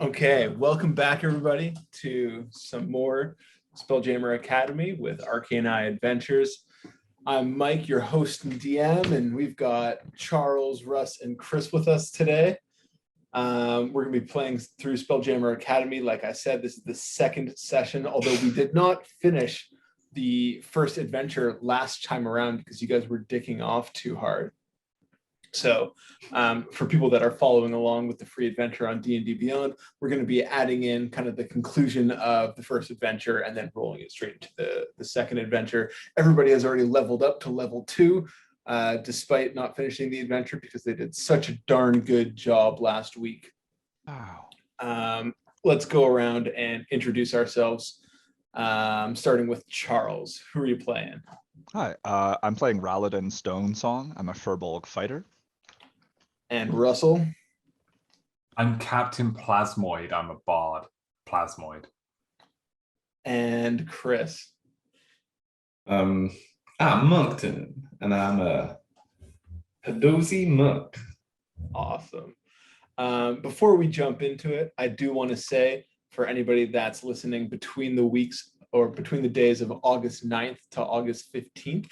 Okay, welcome back everybody to some more Spelljammer Academy with Arcane Eye Adventures. I'm Mike, your host and DM, and we've got Charles, Russ, and Chris with us today. We're going to be playing through Spelljammer Academy. Like I said, this is the second session, although we did not finish the first adventure last time around because you guys were dicking off too hard. So for people that are following along with the free adventure on D&D Beyond, we're going to be adding in kind of the conclusion of the first adventure and then rolling it straight into the second adventure. Everybody has already leveled up to level 2, despite not finishing the adventure because they did such a darn good job last week. Wow. Let's go around and introduce ourselves, starting with Charles. Who are you playing? Hi, I'm playing Raladin Stonesong. I'm a Furbolg fighter. And Russell? I'm Captain Plasmoid. I'm a bard. Plasmoid. And Chris? I'm Moncton, and I'm a Hadozi monk. Awesome. Before we jump into it, I do want to say for anybody that's listening between the weeks or between the days of August 9th to August 15th,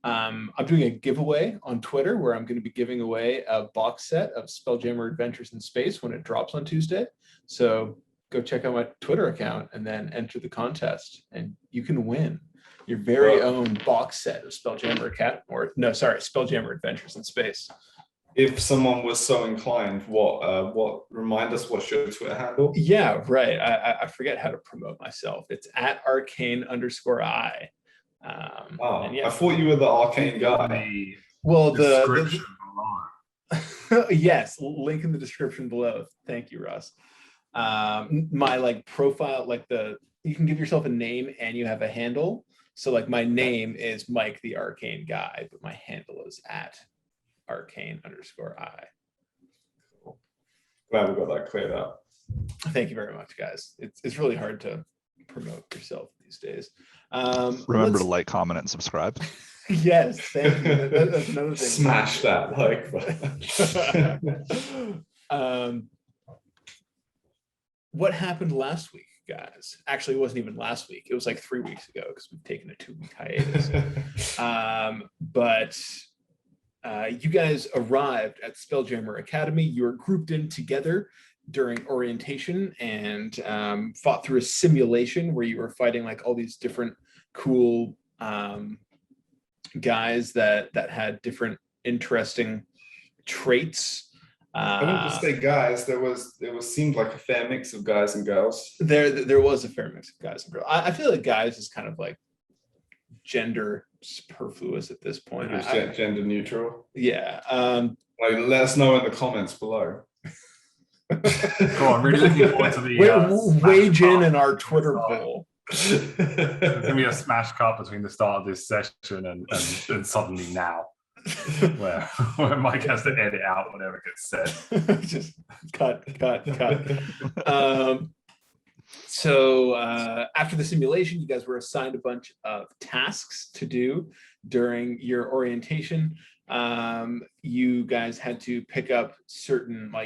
I'm doing a giveaway on Twitter where I'm going to be giving away a box set of Spelljammer Adventures in Space when it drops on Tuesday. So go check out my Twitter account and then enter the contest, and you can win your very own box set of Spelljammer Academy, or no, sorry, Spelljammer Adventures in Space. If someone was so inclined, remind us what's your Twitter handle? Yeah, right. I forget how to promote myself. It's at Arcane_Eye. I thought you were the Arcane guy. Well, Description below. Yes, link in the description below. Thank you, Russ. My profile, you can give yourself a name and you have a handle. So my name is Mike the Arcane Guy, but my handle is at Arcane_Eye. Cool. Glad we got that cleared up. Thank you very much, guys. It's really hard to promote yourself these days. Remember to like, comment, and subscribe. Yes, thank you. That's another thing. Smash that like button. What happened last week, guys? Actually, it wasn't even last week. It was 3 weeks ago because we've taken a 2-week hiatus. But you guys arrived at Spelljammer Academy. You were grouped in together during orientation and fought through a simulation where you were fighting all these different cool guys that had different interesting traits. I wouldn't just say guys. There seemed like a fair mix of guys and girls. There was a fair mix of guys and girls. I feel like guys is kind of gender superfluous at this point. Gender neutral. Yeah. Let us know in the comments below. Cool, I'm really looking forward to the wage in our Twitter poll. There's gonna be a smash cut between the start of this session and suddenly now, where Mike has to edit out whatever gets said. Just cut. So after the simulation, you guys were assigned a bunch of tasks to do during your orientation. You guys had to pick up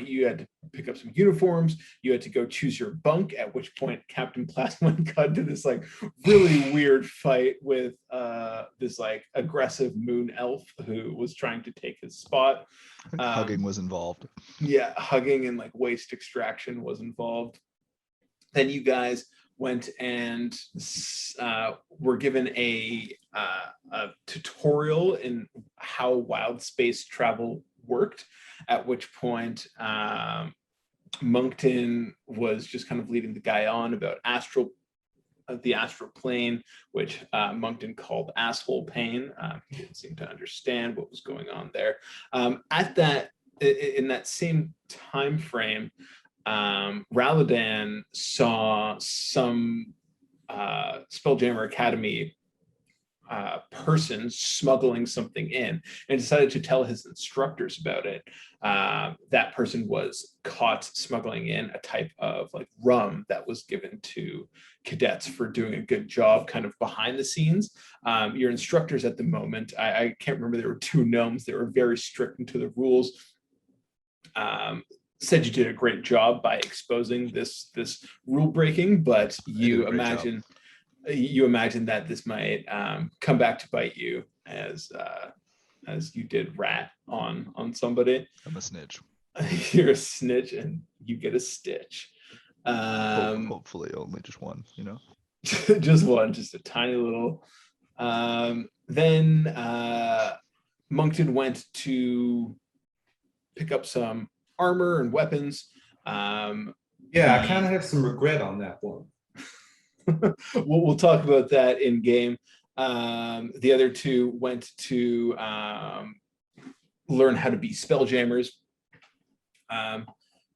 you had to pick up some uniforms. You had to go choose your bunk, at which point Captain Plasmoid got into this really weird fight with this aggressive moon elf who was trying to take his spot. I think hugging was involved. Yeah, hugging and waste extraction was involved. Then you guys went and were given a tutorial in how wild space travel worked, at which point Moncton was just kind of leading the guy on about the astral plane, which Moncton called asshole pain. He didn't seem to understand what was going on there. In that same time frame, Raladin saw some Spelljammer Academy person smuggling something in and decided to tell his instructors about it. That person was caught smuggling in a type of rum that was given to cadets for doing a good job kind of behind the scenes. Your instructors at the moment, I can't remember, there were 2 gnomes that were very strict into the rules. said you did a great job by exposing this rule breaking, but you imagine that this might come back to bite you as you did rat on somebody. I'm a snitch. You're a snitch and you get a stitch. Hopefully only just one, Just one, just a tiny little. Then Moncton went to pick up some armor and weapons. I kind of have some regret on that one. We'll talk about that in game. The other two went to learn how to be spelljammers.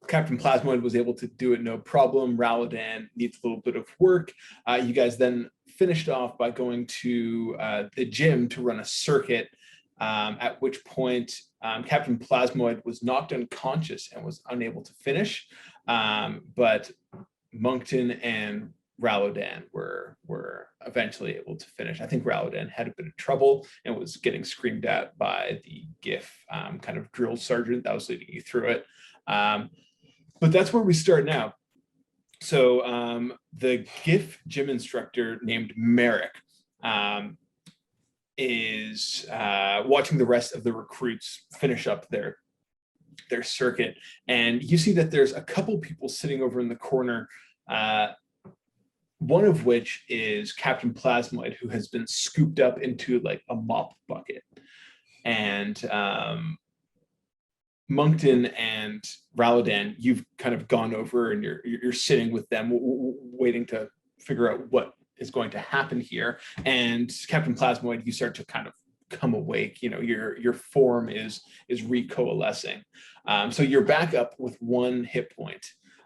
Captain Plasmoid was able to do it no problem. Raladan needs a little bit of work. You guys then finished off by going to the gym to run a circuit, at which point Captain Plasmoid was knocked unconscious and was unable to finish. But Moncton and Raladan were eventually able to finish. I think Raladan had a bit of trouble and was getting screamed at by the GIF kind of drill sergeant that was leading you through it. But that's where we start now. So the GIF gym instructor named Merrick is watching the rest of the recruits finish up their circuit. And you see that there's a couple people sitting over in the corner, one of which is Captain Plasmoid, who has been scooped up into like a mop bucket. And Moncton and Raladan, you've kind of gone over and you're sitting with them, waiting to figure out what is going to happen here. And Captain Plasmoid, you start to kind of come awake. Your form is recoalescing. So you're back up with 1 hit point.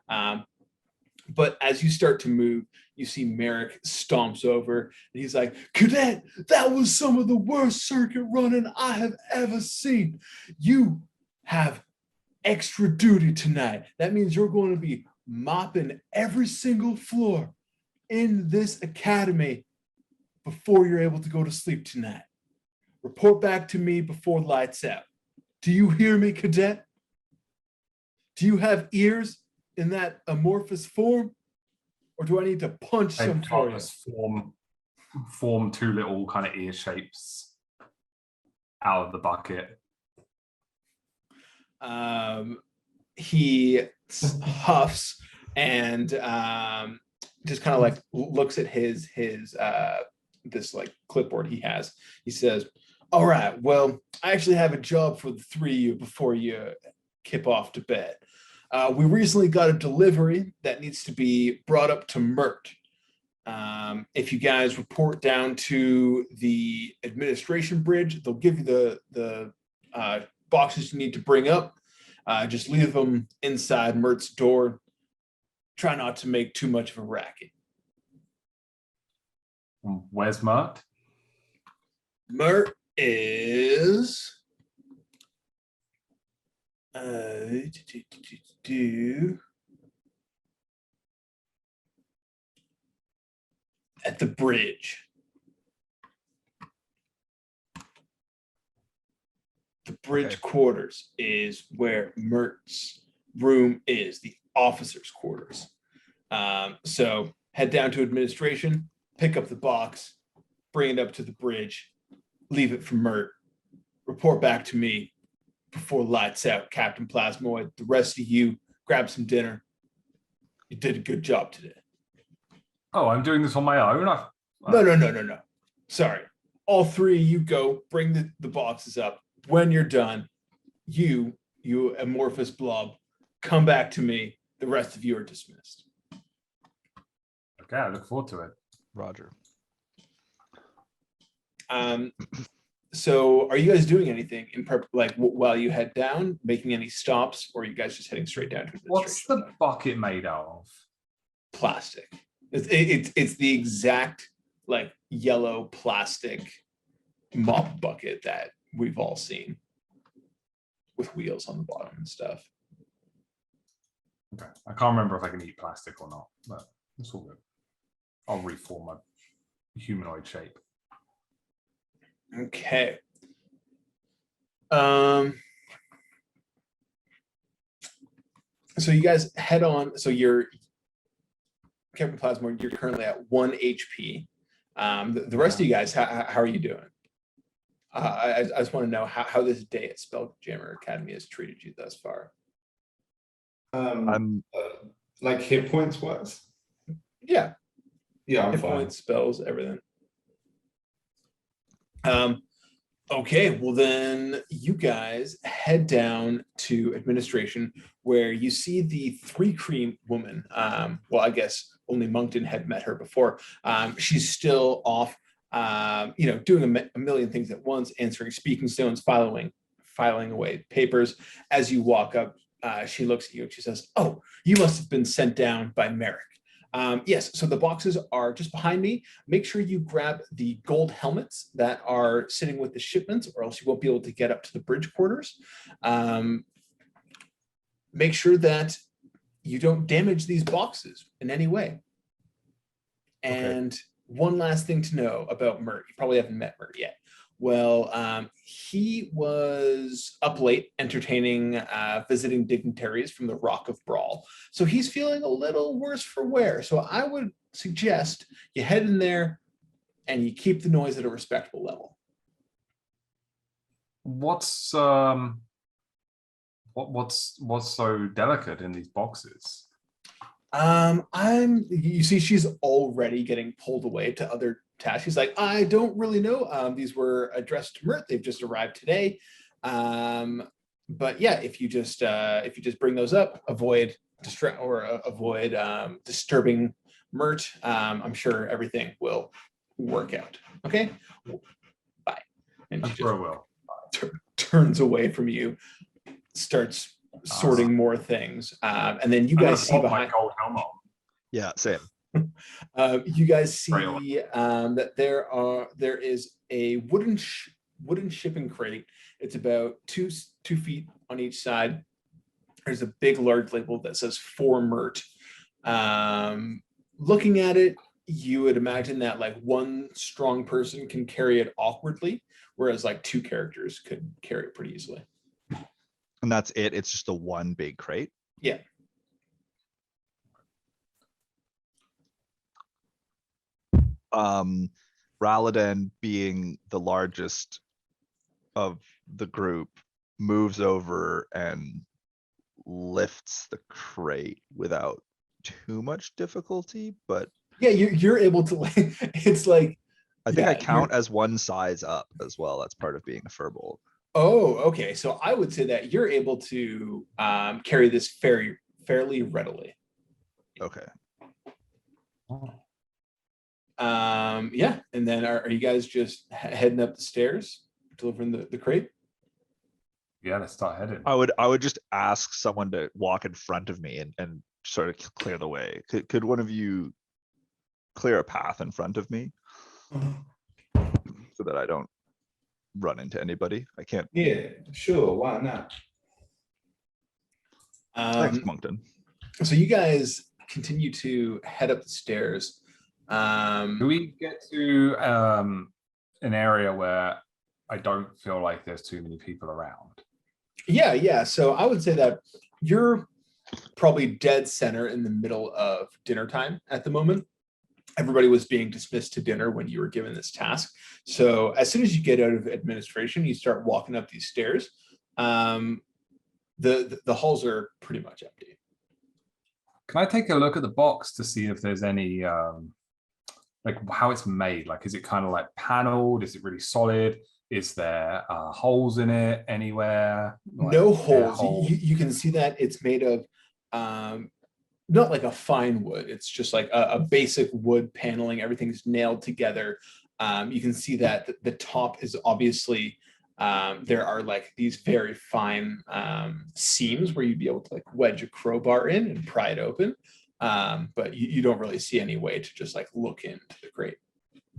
But as you start to move, you see Merrick stomps over and he's like, "Cadet, that was some of the worst circuit running I have ever seen. You have extra duty tonight. That means you're going to be mopping every single floor in this academy before you're able to go to sleep tonight. Report back to me before lights out. Do you hear me, Cadet? Do you have ears in that amorphous form? Or do I need to punch some for you?" Form 2 little kind of ear shapes out of the bucket. He huffs and just kind of like looks at his this like clipboard he has. He says, "All right, well, I actually have a job for the 3 of you before you kip off to bed. We recently got a delivery that needs to be brought up to Mert. If you guys report down to the administration bridge, they'll give you the boxes you need to bring up. Just leave them inside Mert's door. Try not to make too much of a racket." Where's Mert? Mert is at the bridge. The bridge quarters is where Mert's room is, the officer's quarters. So head down to administration, pick up the box, bring it up to the bridge, leave it for Mert. Report back to me before lights out, Captain Plasmoid. The rest of you, grab some dinner. You did a good job today. Oh, I'm doing this on my own? No. Sorry. All 3 of you go, bring the boxes up. When you're done, you amorphous blob, come back to me. The rest of you are dismissed. Okay, I look forward to it. Roger. So are you guys doing anything in prep, like while you head down, making any stops, or are you guys just heading straight down to administration? What's the bucket made out of? Plastic. It's the exact like yellow plastic mop bucket that we've all seen with wheels on the bottom and stuff. Okay. I can't remember if I can eat plastic or not, but it's all good. I'll reform my humanoid shape. Okay. So you guys head on. So you're Captain Plasmor. You're currently at 1 HP. The rest of you guys, how are you doing? I just want to know how this day at Spelljammer Academy has treated you thus far. I'm Like hit points wise. Yeah, Yeah, I'm hit fine. points, spells, everything. Okay, well then you guys head down to administration where you see the 3 Cream woman. Well, I guess only Moncton had met her before. She's still off, doing a million things at once, answering speaking stones, filing away papers. As you walk up, she looks at you and she says, "Oh, you must have been sent down by Merrick." Yes, so the boxes are just behind me. Make sure you grab the gold helmets that are sitting with the shipments, or else you won't be able to get up to the bridge quarters. Make sure that you don't damage these boxes in any way. And one last thing to know about Mert. You probably haven't met Mert yet. Well, he was up late entertaining visiting dignitaries from the Rock of Brawl. So he's feeling a little worse for wear. So I would suggest you head in there and you keep the noise at a respectable level. What's so delicate in these boxes? You see, she's already getting pulled away to other tasks. She's like, I don't really know. These were addressed to Mert. They've just arrived today. But yeah, if you just bring those up, avoid disturbing Mert, I'm sure everything will work out. Okay, bye. And she just turns away from you, starts sorting more things, and then you guys see behind my gold helmet. yeah, same. you guys see that there is a wooden shipping crate. It's about 2 feet on each side. There's a big large label that says "For Mert." Looking at it, you would imagine that like one strong person can carry it awkwardly, whereas like 2 characters could carry it pretty easily. And that's it. It's just a one big crate. Yeah. Raladin, being the largest of the group, moves over and lifts the crate without too much difficulty, but Yeah, you're able to like it's like I think I count as one size up as well. That's part of being a furbolg. Oh, okay. So I would say that you're able to carry this fairly readily. Okay. Yeah, and then are you guys just heading up the stairs, delivering the crate? Yeah, let's start heading. I would just ask someone to walk in front of me and sort of clear the way. Could one of you clear a path in front of me so that I don't run into anybody? I can't. Yeah, sure. Why not? Thanks, Moncton. So you guys continue to head up the stairs. Do we get to an area where I don't feel like there's too many people around? Yeah. So I would say that you're probably dead center in the middle of dinner time at the moment. Everybody was being dismissed to dinner when you were given this task. So as soon as you get out of administration, you start walking up these stairs. The halls are pretty much empty. Can I take a look at the box to see if there's any like how it's made? Like, is it kind of like paneled? Is it really solid? Is there holes in it anywhere? Like, no holes. You can see that it's made of not like a fine wood. It's just like a basic wood paneling. Everything's nailed together. You can see that the top is obviously there are like these very fine seams where you'd be able to like wedge a crowbar in and pry it open. But you don't really see any way to just like look into the crate.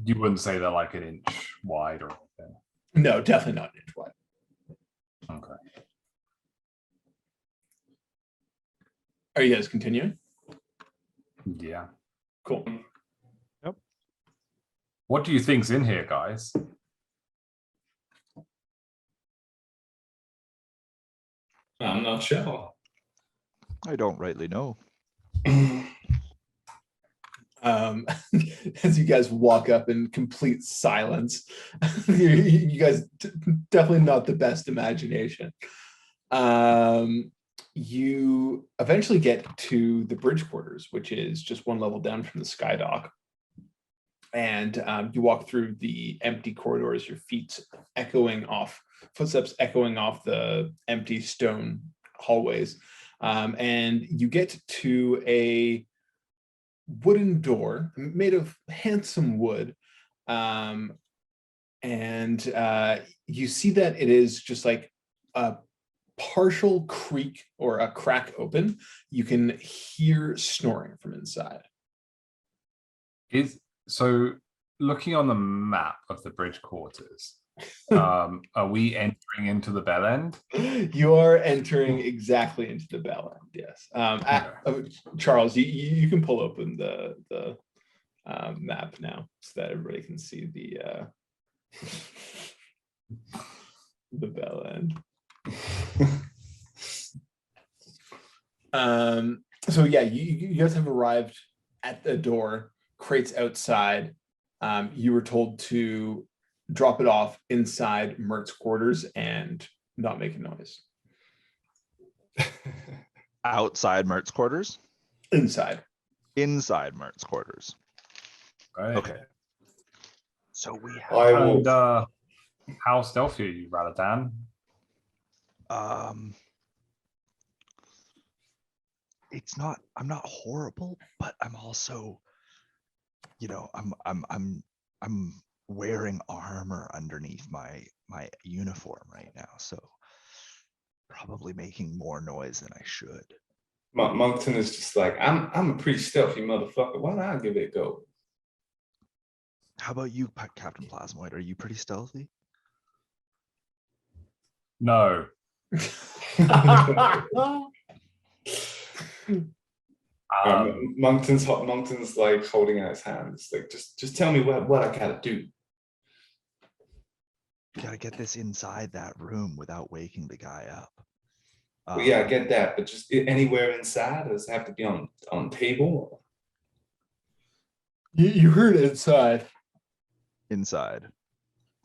You wouldn't say they're like an inch wide or anything? No, definitely not an inch wide. Okay. Are you guys continuing? Yeah. Cool. Yep. What do you think's in here, guys? I'm not sure. I don't rightly know. As you guys walk up in complete silence, you guys definitely not the best imagination. You eventually get to the bridge quarters, which is just one level down from the sky dock. And you walk through the empty corridors, your feet echoing off, footsteps echoing off the empty stone hallways. And you get to a wooden door made of handsome wood. And you see that it is just like a partial creak or a crack open. You can hear snoring from inside. So looking on the map of the bridge quarters, are we entering into the bell end? You are entering exactly into the bell end, yes. Charles, you can pull open the map now so that everybody can see the bell end. So yeah, you guys have arrived at the door, crates outside. You were told to drop it off inside Mert's quarters and not make a noise. Outside Mert's quarters? Inside. Inside Mert's quarters. Right. Okay. So we have And how stealthy are you, Raladan? It's not, I'm not horrible, but I'm also, you know, I'm wearing armor underneath my uniform right now, so probably making more noise than I should. Moncton is just like, I'm a pretty stealthy motherfucker. Why not give it a go? How about you, Captain Plasmoid? Are you pretty stealthy? No. Moncton's like holding out his hands, like just tell me what I gotta do. Gotta get this inside that room without waking the guy up. Well, yeah, I get that, but just anywhere inside? Does it have to be on table? You heard inside. Inside.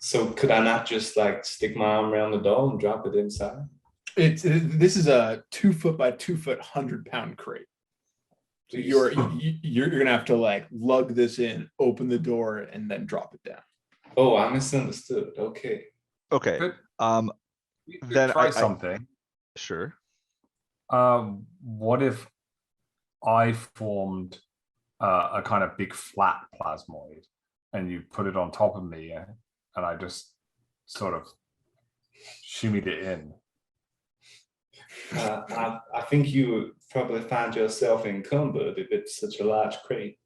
So could I not just like stick my arm around the door and drop it inside? This is a 2 foot by 2 foot 100-pound crate. So you're gonna have to like lug this in, open the door, and then drop it down. Oh, I misunderstood. Okay. Okay. We Then try something. Sure. What if I formed a kind of big flat plasmoid and you put it on top of me and I just sort of shimmied it in? I think you would probably find yourself encumbered if it's such a large crate.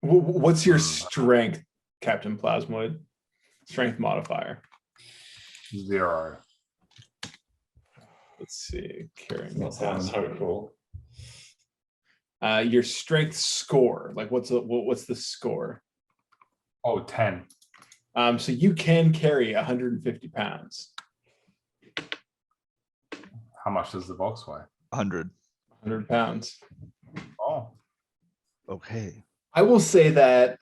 What's your strength, Captain Plasmoid? Strength modifier. 0. Let's see. Carrying That sounds hurtful. Your strength score. Like what's the score? Oh, 10. So you can carry 150 pounds. How much does the box weigh? 100. 100 pounds. Oh. Okay. I will say that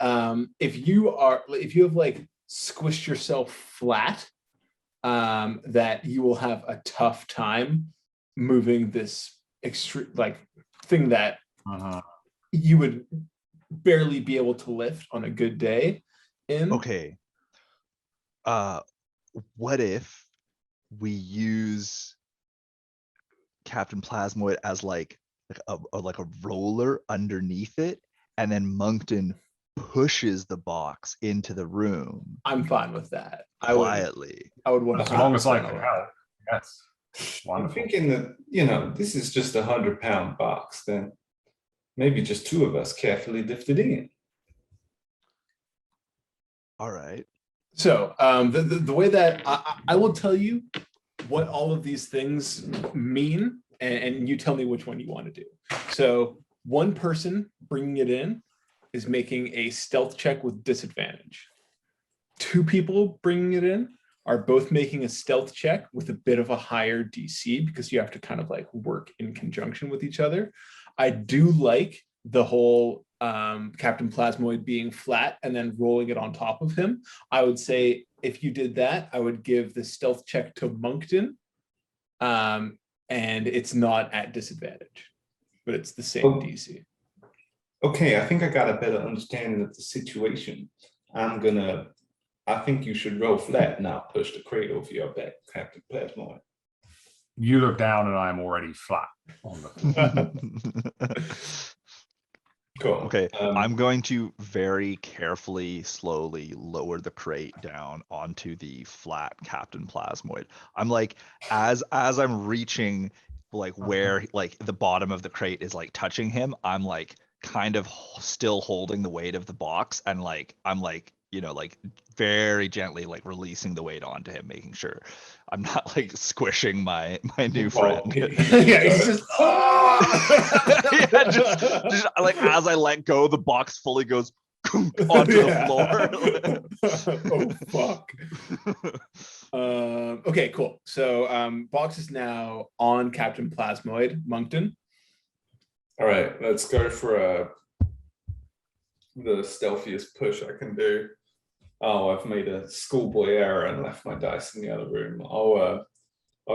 if you have like squished yourself flat, that you will have a tough time moving this extreme like thing that you would barely be able to lift on a good day. Okay. What if we use Captain Plasmoid as like a roller underneath it, and then Moncton pushes the box into the room? I'm fine with that. Quietly. I would want as long as I can help. Yes. I'm thinking that, this is just a 100-pound box, then maybe just 2 of us carefully lift it in. All right. So the way that I will tell you what all of these things mean, and you tell me which one you want to do. So one person bringing it in is making a stealth check with disadvantage. 2 people bringing it in are both making a stealth check with a bit of a higher DC because you have to kind of like work in conjunction with each other. I do like the whole Captain Plasmoid being flat and then rolling it on top of him. I would say if you did that, I would give the stealth check to Moncton, and it's not at disadvantage, but it's the same DC. Okay, I think I got a better understanding of the situation. I think you should roll flat, not push the crate over your back, Captain Plasmoid. You look down and I am already flat on the floor. Cool. Okay, I'm going to very carefully, slowly lower the crate down onto the flat Captain Plasmoid. I'm like, as I'm reaching like where like the bottom of the crate is like touching him, I'm like kind of still holding the weight of the box, and like I'm like, you know, like very gently like releasing the weight onto him, making sure I'm not like squishing my new friend. Yeah, he's just Yeah, just like as I let go, the box fully goes onto the Oh floor. fuck. Okay, cool. So box is now on Captain Plasmoid. Moncton. All right, let's go for the stealthiest push I can do. Oh, I've made a schoolboy error and left my dice in the other room. I'll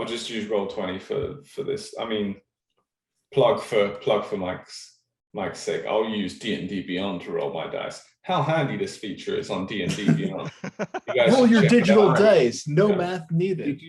just use Roll20 for this. I mean, plug for Mike's sake. I'll use D&D Beyond to roll my dice. How handy this feature is on D&D Beyond. Roll your digital out. dice. No Yeah. math needed.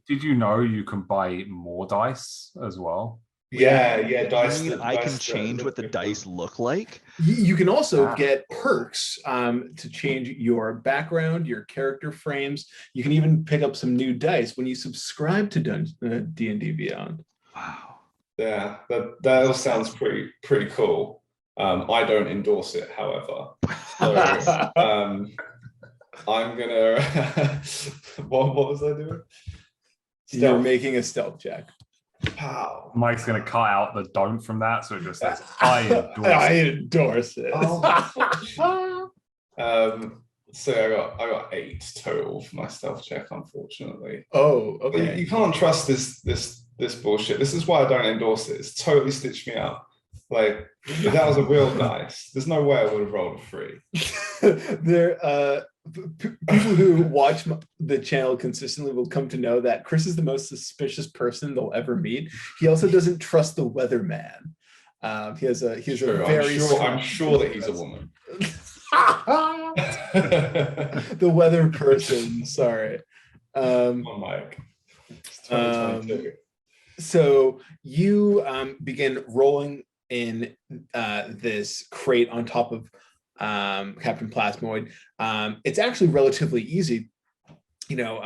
Did you know you can buy more dice as well? Yeah, I mean, dice. I can change what the dice look like. You can also get perks to change your background, your character frames. You can even pick up some new dice when you subscribe to D&D Beyond. Wow. Yeah, that all sounds pretty cool. I don't endorse it, however. So I'm gonna. What was I doing? You're making a stealth check. Pow. Mike's gonna cut out the don't from that, so it just says I endorse it. Oh. So I got 8 total for my stealth check, unfortunately. Oh, But okay. you can't trust this bullshit. This is why I don't endorse it. It's totally stitched me up. Like, if that was a real dice, there's no way I would have rolled a 3. There, people who watch the channel consistently will come to know that Chris is the most suspicious person they'll ever meet. He also doesn't trust the weatherman. He has a very. I'm sure that he's a woman. The weather person. Sorry. Oh, Mike. It's 2022. So you begin rolling in this crate on top of Captain Plasmoid. It's actually relatively easy. You know,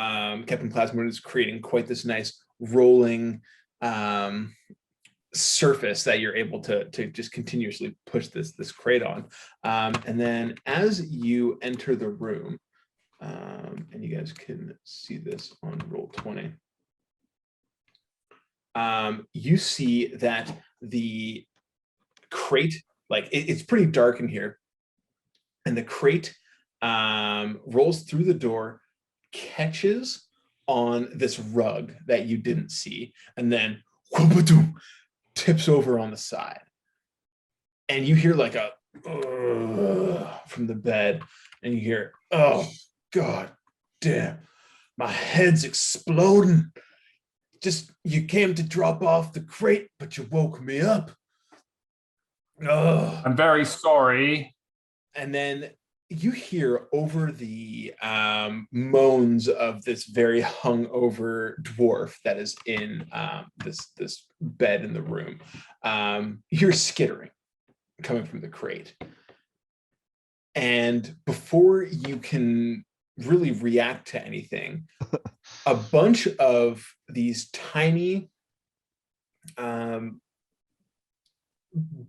Captain Plasmoid is creating quite this nice rolling surface that you're able to just continuously push this crate on. And then as you enter the room, and you guys can see this on Roll20, you see that the crate, like it's pretty dark in here, and the crate rolls through the door, catches on this rug that you didn't see, and then tips over on the side. And you hear like a from the bed, and you hear, oh god damn, my head's exploding. Just, you came to drop off the crate, but you woke me up. I'm very sorry. And then you hear over the moans of this very hungover dwarf that is in this bed in the room. You're skittering coming from the crate. And before you can really react to anything, a bunch of these tiny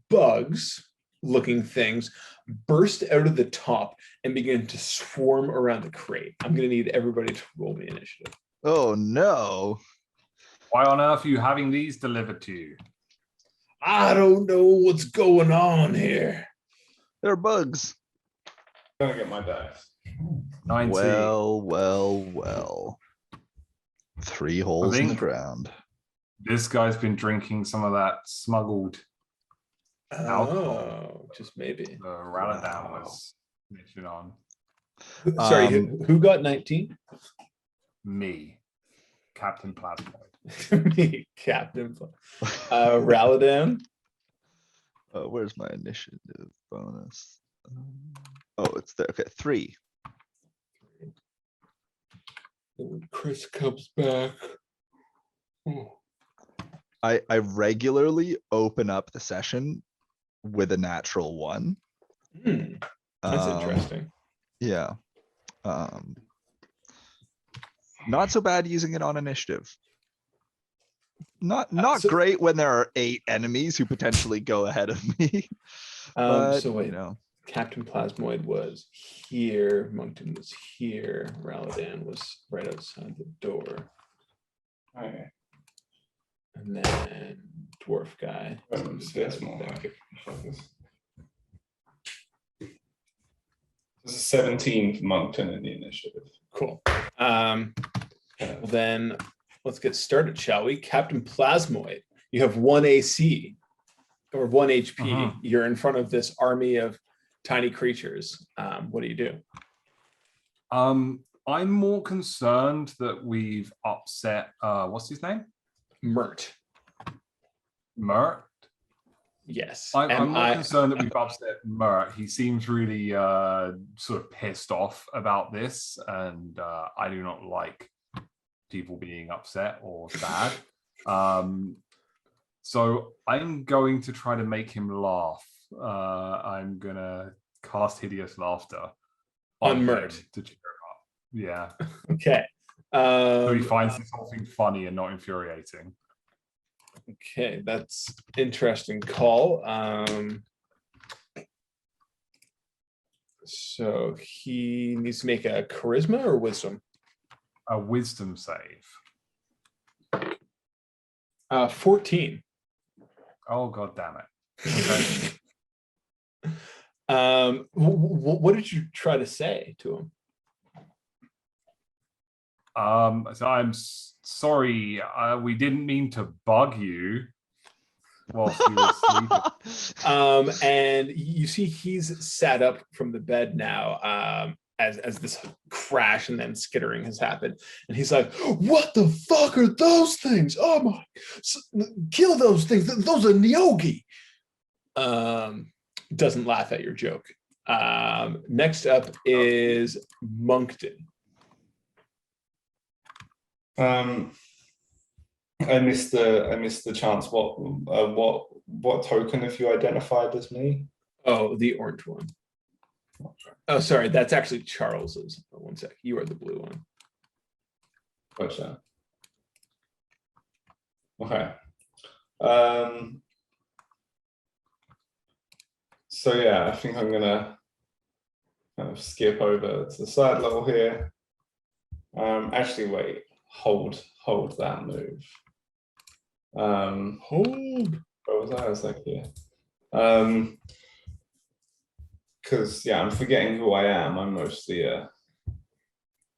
bugs looking things burst out of the top and begin to swarm around the crate. I'm going to need everybody to roll the initiative. Oh no. Why on earth are you having these delivered to you? I don't know what's going on here. They're bugs. I'm gonna get my dice. 19. Well. 3 holes in the think- ground. This guy's been drinking some of that smuggled alcohol. Oh, just maybe. The Raladan Wow. was mentioned on Sorry, Um, who got 19? me, Captain Plasmoid. Me, Captain. Raladan. Where's my initiative bonus? Oh, it's there. Okay, 3. When Chris comes back. I regularly open up the session with a natural 1. That's Um, interesting. Yeah. Not so bad using it on initiative. Not so- great when there are 8 enemies who potentially go ahead of me. But So wait, you know, Captain Plasmoid was here, Moncton was here, Raladan was right outside the door, Okay. and then dwarf guy. So that's more like it. This is 17 for Moncton in the initiative. Cool. Well, then let's get started, shall we? Captain Plasmoid, you have 1 AC or 1 HP. You're in front of this army of tiny creatures. What do you do? I'm more concerned that we've upset what's his name? Mert. Mert. Yes. I'm more concerned that we've upset Mert. He seems really sort of pissed off about this, and I do not like people being upset or sad. So I'm going to try to make him laugh. I'm gonna cast Hideous Laughter On him Mert. to cheer him up. Yeah. Okay. So he finds this whole thing funny and not infuriating. Okay, that's interesting call. So he needs to make a charisma or wisdom? A wisdom save. 14. Oh god damn it. Okay. What did you try to say to him? So I'm sorry, we didn't mean to bug you whilst you were sleeping. And you see he's sat up from the bed now, as this crash and then skittering has happened, and he's like, "What the fuck are those things? Oh my! Kill those things! Those are Nyogi." Doesn't laugh at your joke. Next up is Moncton. I missed the chance. What token have you identified as me? Oh, the orange one. Oh, sorry, that's actually Charles's. One sec. You are the blue one. Gotcha. Okay. So yeah, I think I'm gonna kind of skip over to the side level here. Actually, wait. Hold that move. Hold. Where was I? I was like here. Because yeah, I'm forgetting who I am. I'm mostly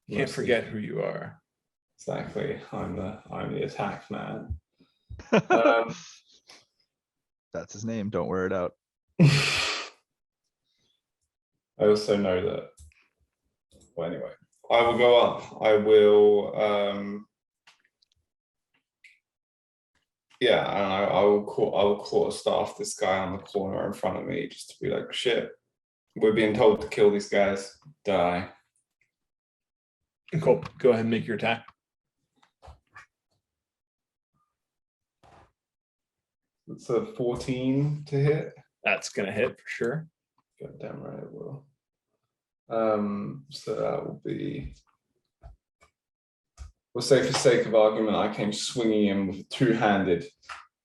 Can't forget who you are. Exactly. I'm the attack man. that's his name. Don't wear it out. I also know that. Well, anyway, I will go up. I will. Yeah, and I will quarterstaff this guy on the corner in front of me just to be like, shit. We're being told to kill these guys. Die. Cool. Go ahead and make your attack. It's a 14 to hit. That's gonna hit for sure. God damn right it will. So that will be. We'll say for sake of argument, I came swinging in with a two-handed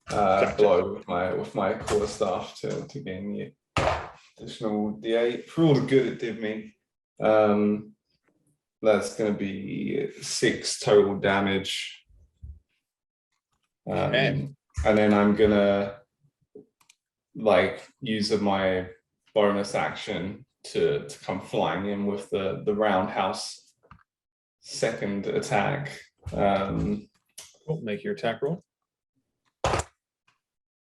blow with my quarterstaff to gain the additional D8 for all the good it did me. That's going to be 6 total damage. Okay. And then I'm gonna use my bonus action to come flying in with the roundhouse second attack. Cool. Make your attack roll.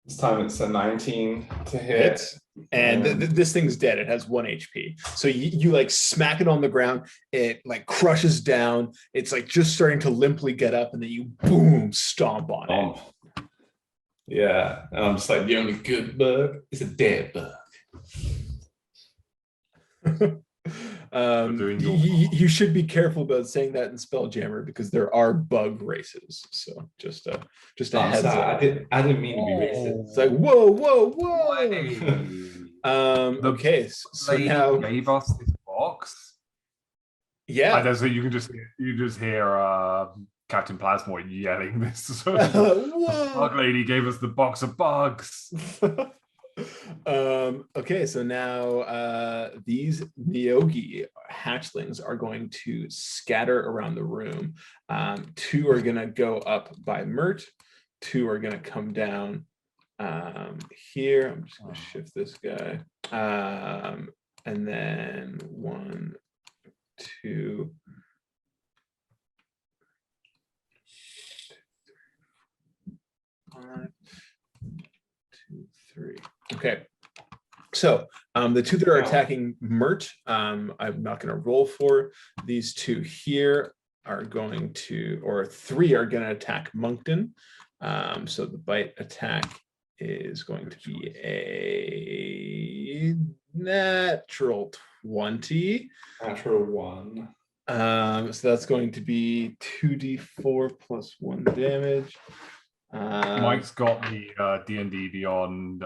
This time it's a 19 to hit. Hits. And this thing's dead. It has 1 HP. So you like smack it on the ground. It like crushes down. It's like just starting to limply get up, and then you boom stomp on Yeah, and I'm just like, the only good bug is a dead bug. it. You should be careful about saying that in Spelljammer because there are bug races. So just a heads up. I didn't mean to be racist. It's like whoa. Okay, so Lady now gave us this box. yeah. I know, so you just hear Captain Plasmoid yelling this. Whoa. Bug lady gave us the box of bugs. Okay, so now these Neogi hatchlings are going to scatter around the room. 2 are going to go up by Mert. 2 are going to come down here. I'm just going to shift this guy. And then 1, 2. 5, 2, 3. Okay. So the 2 that are attacking Mert, I'm not going to roll for. These 2 here are going to, or 3 are going to attack Moncton. So the bite attack is going to be a natural 20. Natural 1. So that's going to be 2d4 plus 1 damage. Mike's got the D&D Beyond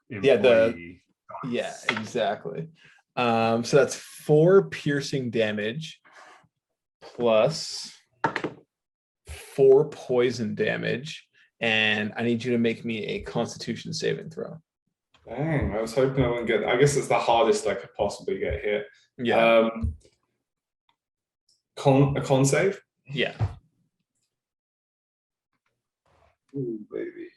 employee. Yeah, exactly. So that's 4 piercing damage plus 4 poison damage, and I need you to make me a Constitution saving throw. Dang, I was hoping I wouldn't get. I guess it's the hardest I could possibly get hit. Yeah. A con save? Yeah. Ooh, baby.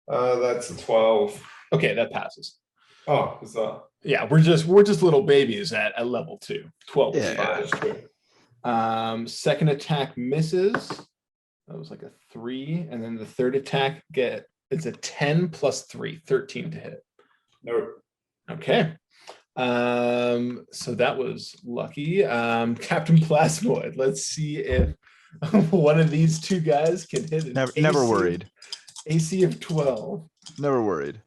That's a 12. Okay, that passes. Oh, is that? Yeah, we're just little babies at level 2. 12 is Yeah, fine. Second attack misses. That was like a 3, and then the third attack it's a 10 plus 3, 13 to hit. Nope. Okay. So that was lucky. Captain Plasmoid, let's see if one of these 2 guys can hit it. Never worried. AC of 12. Never worried.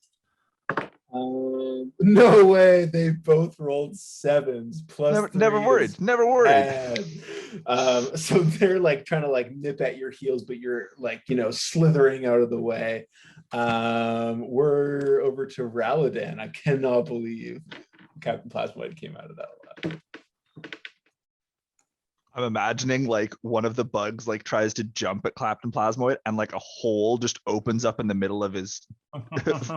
No way. They both rolled 7s plus never worried. Never worried. So they're like trying to like nip at your heels, but you're like, slithering out of the way. We're over to Raladan. I cannot believe Captain Plasmoid came out of that lab. I'm imagining like one of the bugs like tries to jump at Captain Plasmoid and like a hole just opens up in the middle of his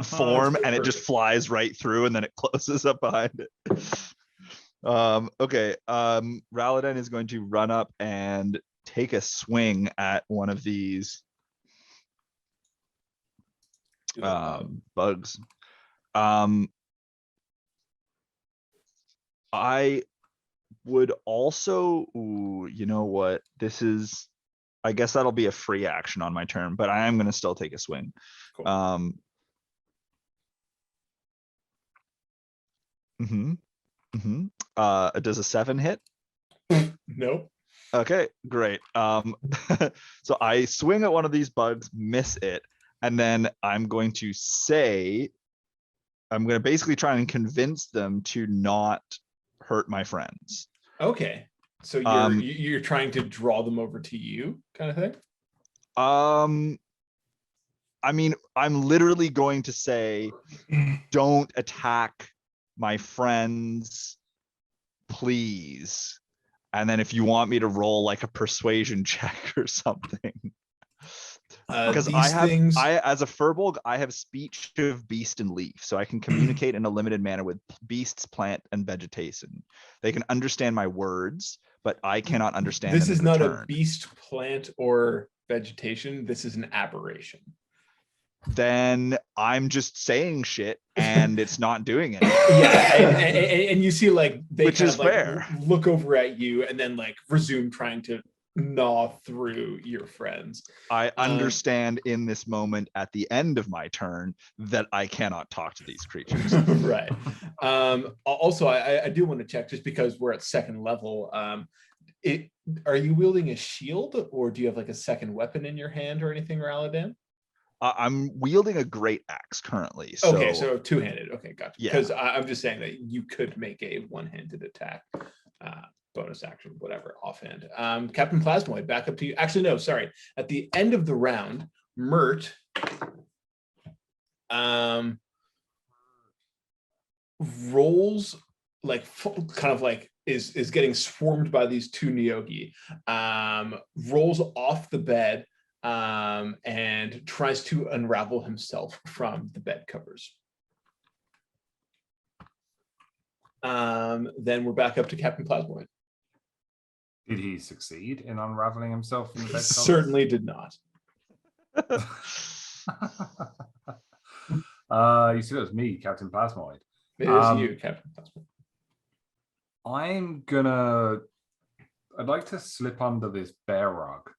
form and it just flies right through and then it closes up behind it. Okay. Raladan is going to run up and take a swing at one of these bugs. I would also, you know what? I guess that'll be a free action on my turn, but I am going to still take a swing. Cool. Does a 7 hit? Nope. Okay, great. So I swing at one of these bugs, miss it, and then I'm going to basically try and convince them to not hurt my friends. Okay. So you're trying to draw them over to you, kind of thing? I mean, I'm literally going to say, don't attack my friends, please. And then if you want me to roll like a persuasion check or something. Because as a furbolg, I have speech of beast and leaf, so I can communicate in a limited manner with beasts, plant, and vegetation. They can understand my words, but I cannot understand them. This is not a beast, plant, or vegetation. This is an aberration. then I'm just saying shit and it's not doing it. Yeah, and you see like they Which kind is of like fair. look over at you and then like resume trying to gnaw through your friends. I understand in this moment at the end of my turn that I cannot talk to these creatures. Right. Also, I do want to check, just because we're at second level. Are you wielding a shield, or do you have like a second weapon in your hand or anything, Raladan? I'm wielding a great axe currently. Okay, so two-handed. Okay, gotcha. Yeah. Because I'm just saying that you could make a one-handed attack, bonus action, whatever, offhand. Captain Plasmoid, back up to you. Actually, no, sorry. At the end of the round, Mert rolls like kind of like is getting swarmed by these two Neogi, rolls off the bed and tries to unravel himself from the bed covers. Then we're back up to Captain Plasmoid. Did he succeed in unraveling himself from the bed covers? Certainly did not. You said it was me, Captain Plasmoid. It is you, Captain Plasmoid. I'd like to slip under this bear rug.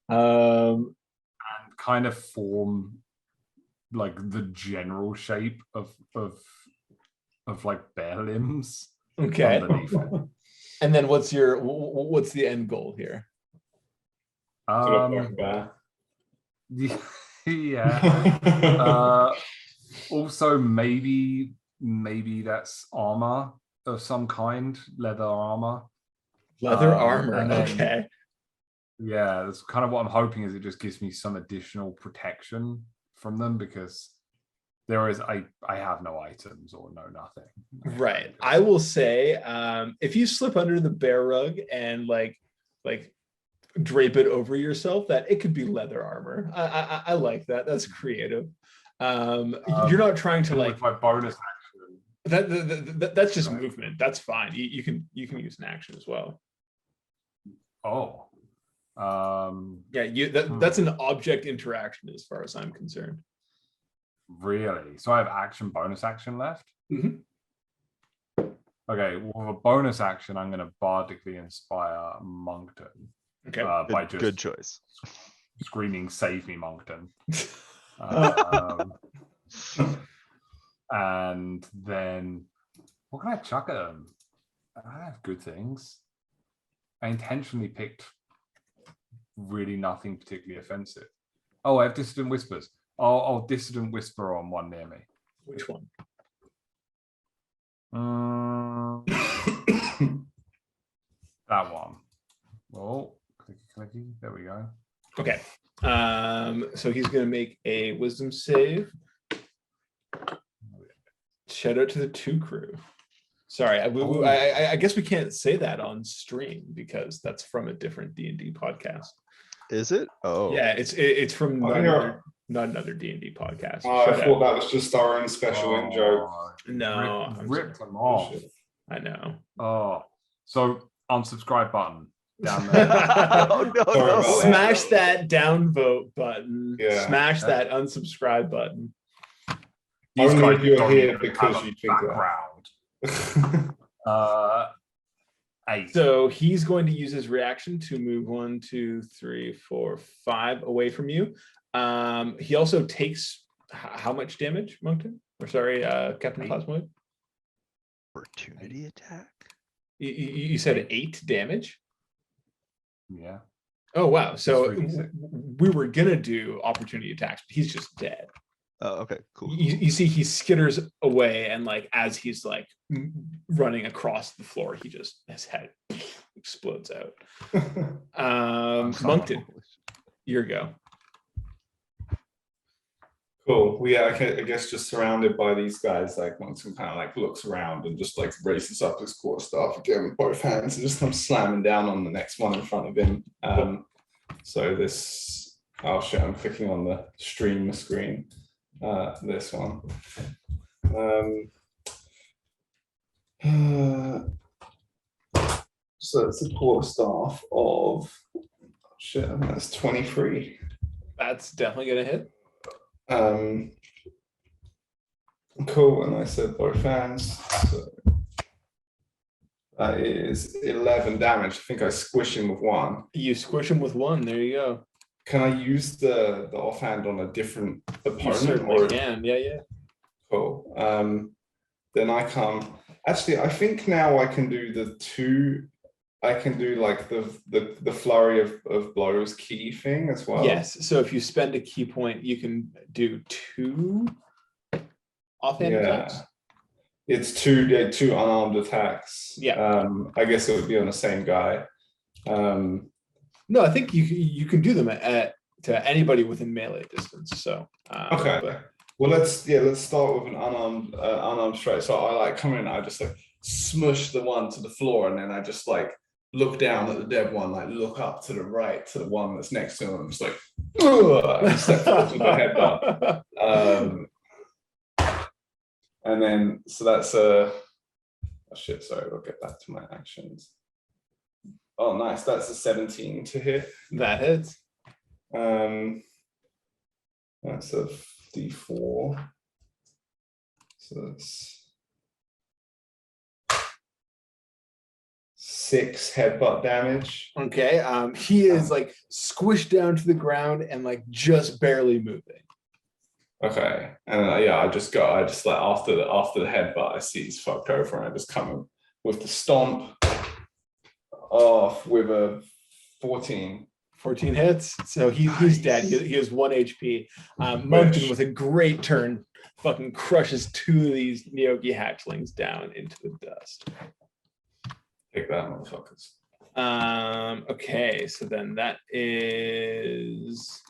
And kind of form like the general shape of like bear limbs. Okay. Underneath it. And then what's the end goal here? Yeah. Also, maybe that's armor of some kind, leather armor. Leather armor. And then, okay. Yeah, that's kind of what I'm hoping, is it just gives me some additional protection from them, because I have no items or no nothing. Right. I will say, if you slip under the bear rug and like drape it over yourself, that it could be leather armor. I like that. That's creative. You're not trying to like my bonus action. That's just movement. That's fine. You can use an action as well. Oh. Yeah, that's an object interaction as far as I'm concerned. Really? So I have action, bonus action left? Mm-hmm. Okay, well, for bonus action, I'm going to bardically inspire Moncton. Okay. By just good choice. Screaming, "Save me, Moncton!" And then, what can I chuck at them? I have good things. I intentionally picked really nothing particularly offensive. Oh, I have Dissident Whispers. I'll Dissident Whisper on one near me. Which one? That one. Oh, clicky. There we go. Okay. So he's going to make a wisdom save. Shout out to the 2 crew. Sorry, I guess we can't say that on stream because that's from a different D&D podcast. Is it? Oh, yeah, it's from not another D&D podcast. Oh, I thought that was just our own special in joke. No, rip them off. I know. Oh, so unsubscribe button down there. Oh, no. Smash that downvote button. Yeah. Smash that unsubscribe button. These Only guys if you're don't here even because have a you think background. 8. So he's going to use his reaction to move 1, 2, 3, 4, 5 away from you. He also takes how much damage, Moncton? Or sorry, Captain Plasmoid? Opportunity attack? You said 8 damage? Yeah. Oh, wow. So It's we were going to do opportunity attacks, but he's just dead. Oh, okay, cool. You see he skitters away, and like as he's like running across the floor, his head explodes out. Moncton, your go. Cool. Well, yeah, I guess just surrounded by these guys, like Moncton kind of like looks around and just like raises up his quarterstaff again with both hands and just comes slamming down on the next one in front of him. So this, oh shit, I'm clicking on the stream screen. This one. So it's a quarterstaff of, shit, I think that's 23. That's definitely gonna hit. Cool, and I said both hands. So that is 11 damage. I think I squish him with one. You squish him with one. There you go. Can I use the offhand on a different You opponent? certainly can. Yeah. Cool. Then I come. Actually, I think now I can do the two. I can do like the flurry of blows key thing as well. Yes. So if you spend a key point, you can do 2 offhand attacks. It's two unarmed attacks. Yeah. I guess it would be on the same guy. No, I think you can do them to anybody within melee distance. So Okay. but- Well, let's start with an unarmed strike. So I like come in, I just like smush the one to the floor, and then I just like look down at the dead one, like look up to the right to the one that's next to him. I'm just like, I step forward with the headbutt. And then so that's oh shit, sorry, we'll get back to my actions. Oh, nice. That's a 17 to hit. that hits. That's a D4. So that's 6 headbutt damage. Okay. He is like squished down to the ground and like just barely moving. Okay, and yeah, I just like after the headbutt, I see he's fucked over, and I just come in with the stomp off with a 14. 14 hits. So he's dead. He has 1 HP. Moncton with a great turn fucking crushes 2 of these Neogi hatchlings down into the dust. Take that, motherfuckers. Okay, so then that is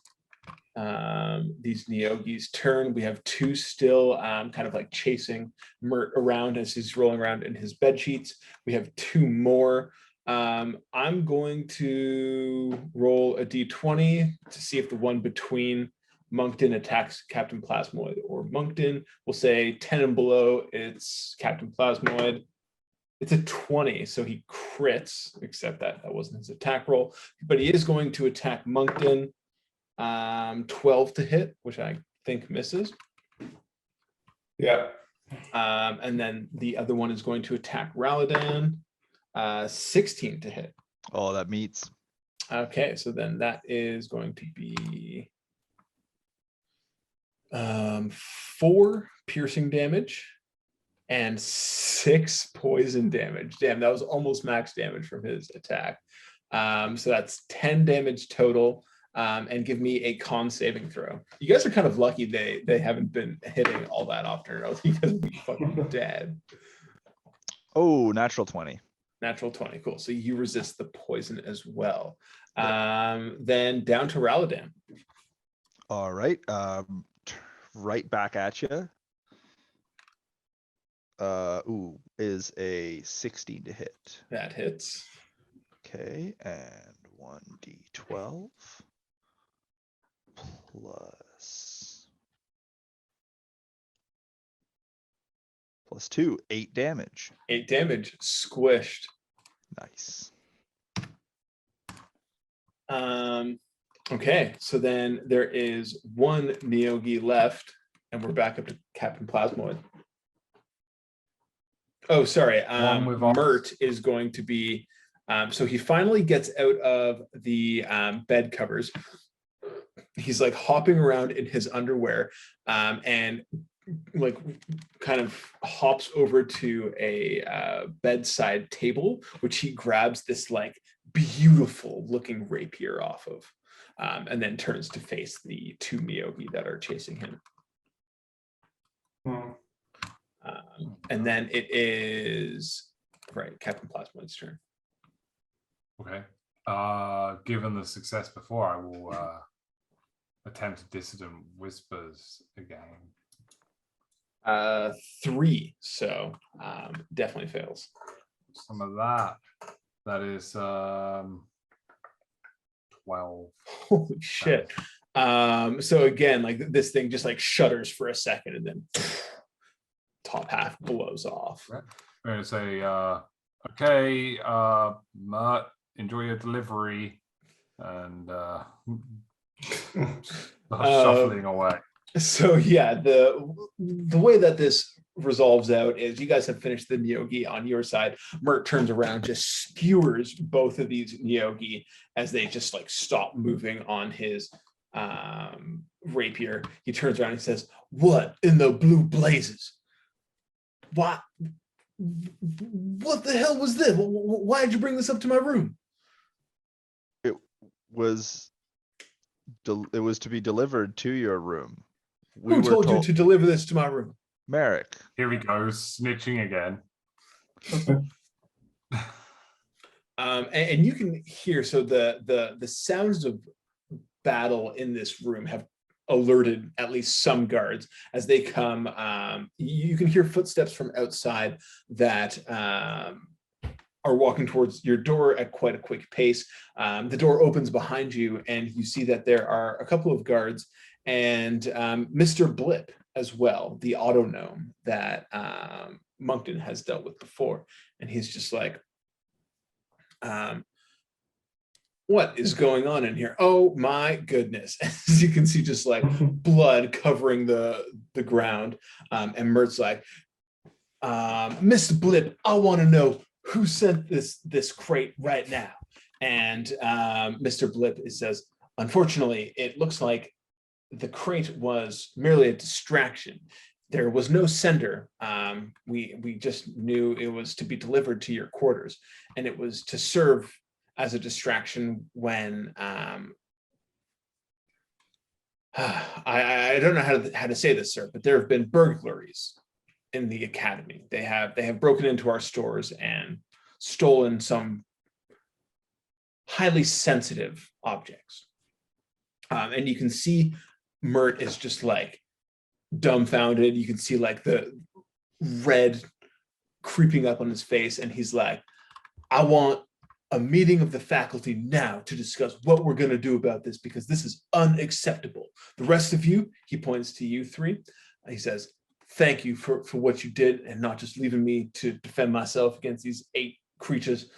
these Neogi's turn. We have 2 still kind of like chasing Mert around as he's rolling around in his bed sheets. We have 2 more. I'm going to roll a d20 to see if the one between Moncton attacks Captain Plasmoid or Moncton. We'll say 10 and below, it's Captain Plasmoid. It's a 20, so he crits, except that wasn't his attack roll. But he is going to attack Moncton. 12 to hit, which I think misses. Yeah. And then the other one is going to attack Raladan. 16 to hit. Oh, that meets. Okay, so then that is going to be 4 piercing damage and 6 poison damage. Damn, that was almost max damage from his attack. So that's 10 damage total. And give me a con saving throw. You guys are kind of lucky they haven't been hitting all that often, or else you guys would be fucking dead. Oh, natural 20. Natural 20, cool. So you resist the poison as well. Then down to Raladan. All right. Right back at you. Is a 16 to hit. That hits. Okay, and 1d12 plus 2, 8 damage. 8 damage, squished. Nice. Okay, so then there is 1 Neogi left, and we're back up to Captain Plasmoid. Oh, sorry. One with Mert is going to be. So he finally gets out of the bed covers. He's like hopping around in his underwear, and like kind of hops over to a bedside table, which he grabs this like beautiful looking rapier off of, and then turns to face the 2 Neogi that are chasing him. And then it is Captain Plasmoid's turn. Okay. Given the success before, I will attempt Dissident Whispers again. 3, so definitely fails. Some of that. That is 12. Holy shit. So again, like this thing just like shudders for a second and then top half blows off. I'm going to say, okay, Mert, enjoy your delivery, and Shuffling away. So yeah, the way that this resolves out is you guys have finished the Neogi on your side. Mert turns around, just skewers both of these Neogi as they just like stop moving on his rapier. He turns around and says, "What in the blue blazes? What the hell was this? Why did you bring this up to my room?" It was to be delivered to your room. Who told you to deliver this to my room? Merrick. Here he goes, snitching again. And you can hear, so the sounds of battle in this room have alerted at least some guards as they come. You can hear footsteps from outside that are walking towards your door at quite a quick pace. The door opens behind you and you see that there are a couple of guards and Mr. Blip as well, the auto gnome that Moncton has dealt with before. And he's just like, what is going on in here? Oh my goodness. As you can see, just like blood covering the ground. And Mert's like, Mr. Blip, I want to know who sent this crate right now. And Mr. Blip says, unfortunately, it looks like the crate was merely a distraction. There was no sender. We just knew it was to be delivered to your quarters, and it was to serve as a distraction when I don't know how to say this, sir, but there have been burglaries in the academy. They have broken into our stores and stolen some highly sensitive objects. And you can see Mert is just like dumbfounded. You can see like the red creeping up on his face, and he's like, I want a meeting of the faculty now to discuss what we're going to do about this, because this is unacceptable. The rest of you, he points to you three, he says, thank you for what you did and not just leaving me to defend myself against these 8 creatures.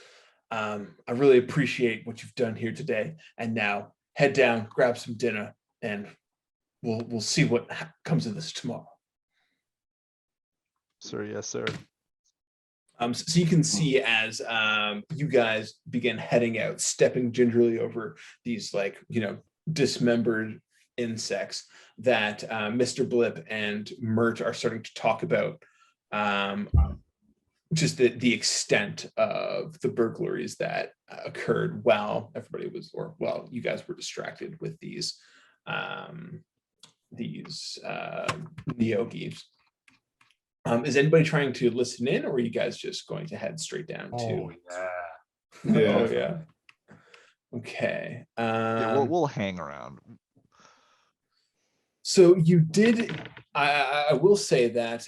I really appreciate what you've done here today. And now head down, grab some dinner, and we'll see what comes of this tomorrow. Sir, yes, sir. So you can see as you guys begin heading out, stepping gingerly over these dismembered insects, that Mr. Blip and Mert are starting to talk about just the extent of the burglaries that occurred while you guys were distracted with these Neogis. Is anybody trying to listen in, or are you guys just going to head straight down to? Oh yeah. Okay. Yeah, we'll hang around. So you did. I will say that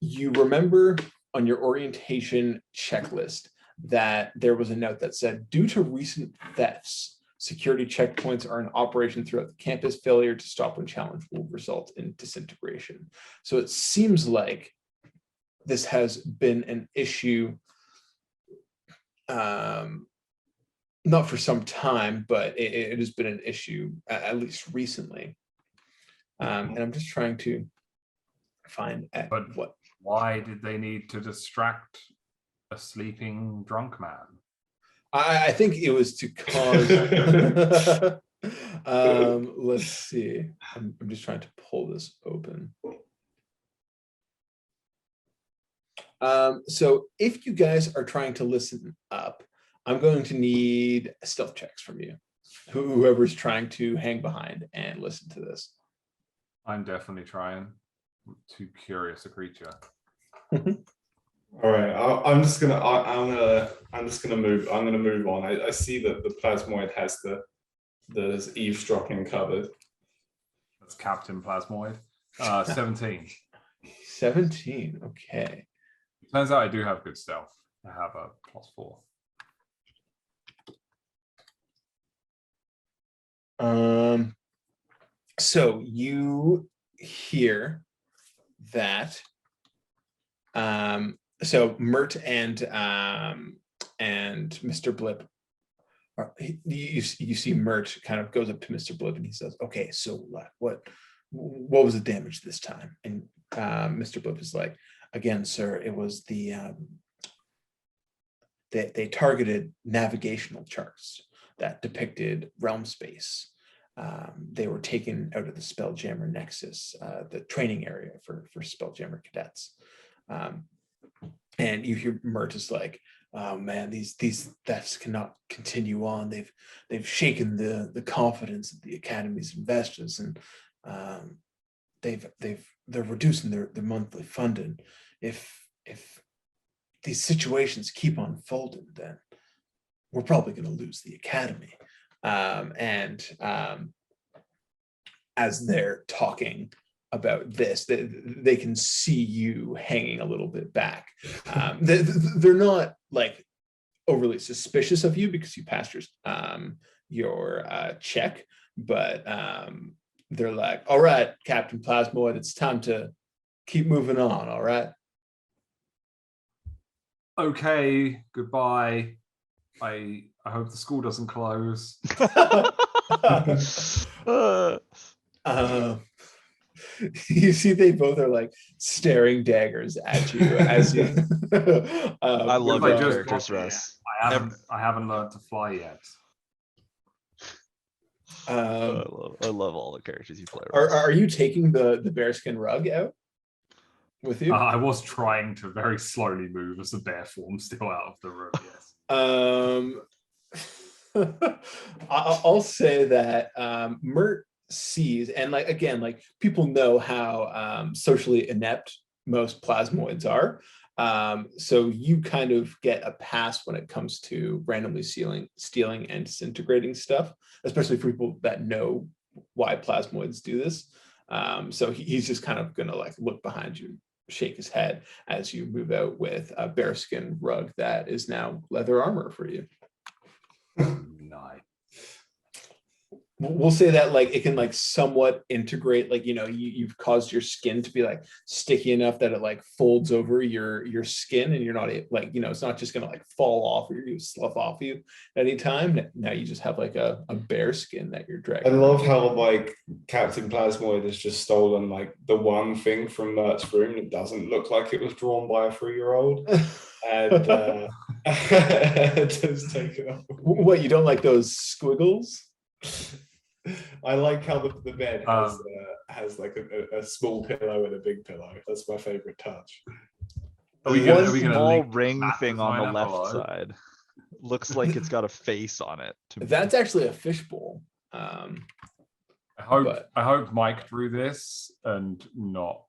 you remember on your orientation checklist that there was a note that said, due to recent thefts, security checkpoints are in operation throughout the campus. Failure to stop when challenged will result in disintegration. So it seems like this has been an issue, not for some time, but it has been an issue at least recently. And I'm just trying to find what. Why did they need to distract a sleeping drunk man? I think it was to cause. Let's see. I'm just trying to pull this open. So if you guys are trying to listen up, I'm going to need stealth checks from you. Whoever's trying to hang behind and listen to this. I'm definitely trying. I'm too curious a creature. All right, I'm just gonna move. I'm gonna move on. I see that the plasmoid has the eavesdropping covered. That's Captain Plasmoid. 17. 17. Okay. Turns out I do have good stealth. I have a +4. So you hear that. So Mert and Mr. Blip You see Mert kind of goes up to Mr. Blip and he says, okay, so what was the damage this time? And Mr. Blip is like, again, sir, it was the they targeted navigational charts that depicted realm space. They were taken out of the Spelljammer Nexus, the training area for Spelljammer cadets. And you hear Mert is like, oh man, these thefts cannot continue on. They've shaken the confidence of the Academy's investors, and they're reducing their monthly funding. If these situations keep unfolding, then we're probably going to lose the Academy. As they're talking about this, they can see you hanging a little bit back. They're not like overly suspicious of you because you passed your check, but they're like, all right, Captain Plasmoid, it's time to keep moving on. All right. Okay, goodbye. I hope the school doesn't close. You see they both are like staring daggers at you as you I love I your just characters, got here. Russ. I haven't learned to fly yet. I love all the characters you play. Are you taking the bearskin rug out with you? I was trying to very slowly move as the bear form still out of the room, yes. I'll say that Mert sees, and like again, like people know how socially inept most plasmoids are. So you kind of get a pass when it comes to randomly stealing and disintegrating stuff, especially for people that know why plasmoids do this. So he's just kind of gonna like look behind you, shake his head as you move out with a bearskin rug that is now leather armor for you. Nice. We'll say that like it can like somewhat integrate, like, you know, you've caused your skin to be like sticky enough that it like folds over your skin, and you're not like, you know, it's not just gonna like fall off or you slough off you anytime. Now you just have like a bear skin that you're dragging. I love how like Captain Plasmoid has just stolen like the one thing from Mert's room that doesn't look like it was drawn by a 3-year-old. And just take it off. What, you don't like those squiggles? I like how the bed has like a small pillow and a big pillow. That's my favorite touch. Are we One gonna small link ring that thing on the design left below? side looks like it's got a face on it. To me. That's actually a fishbowl. I But- hope Mike drew this and not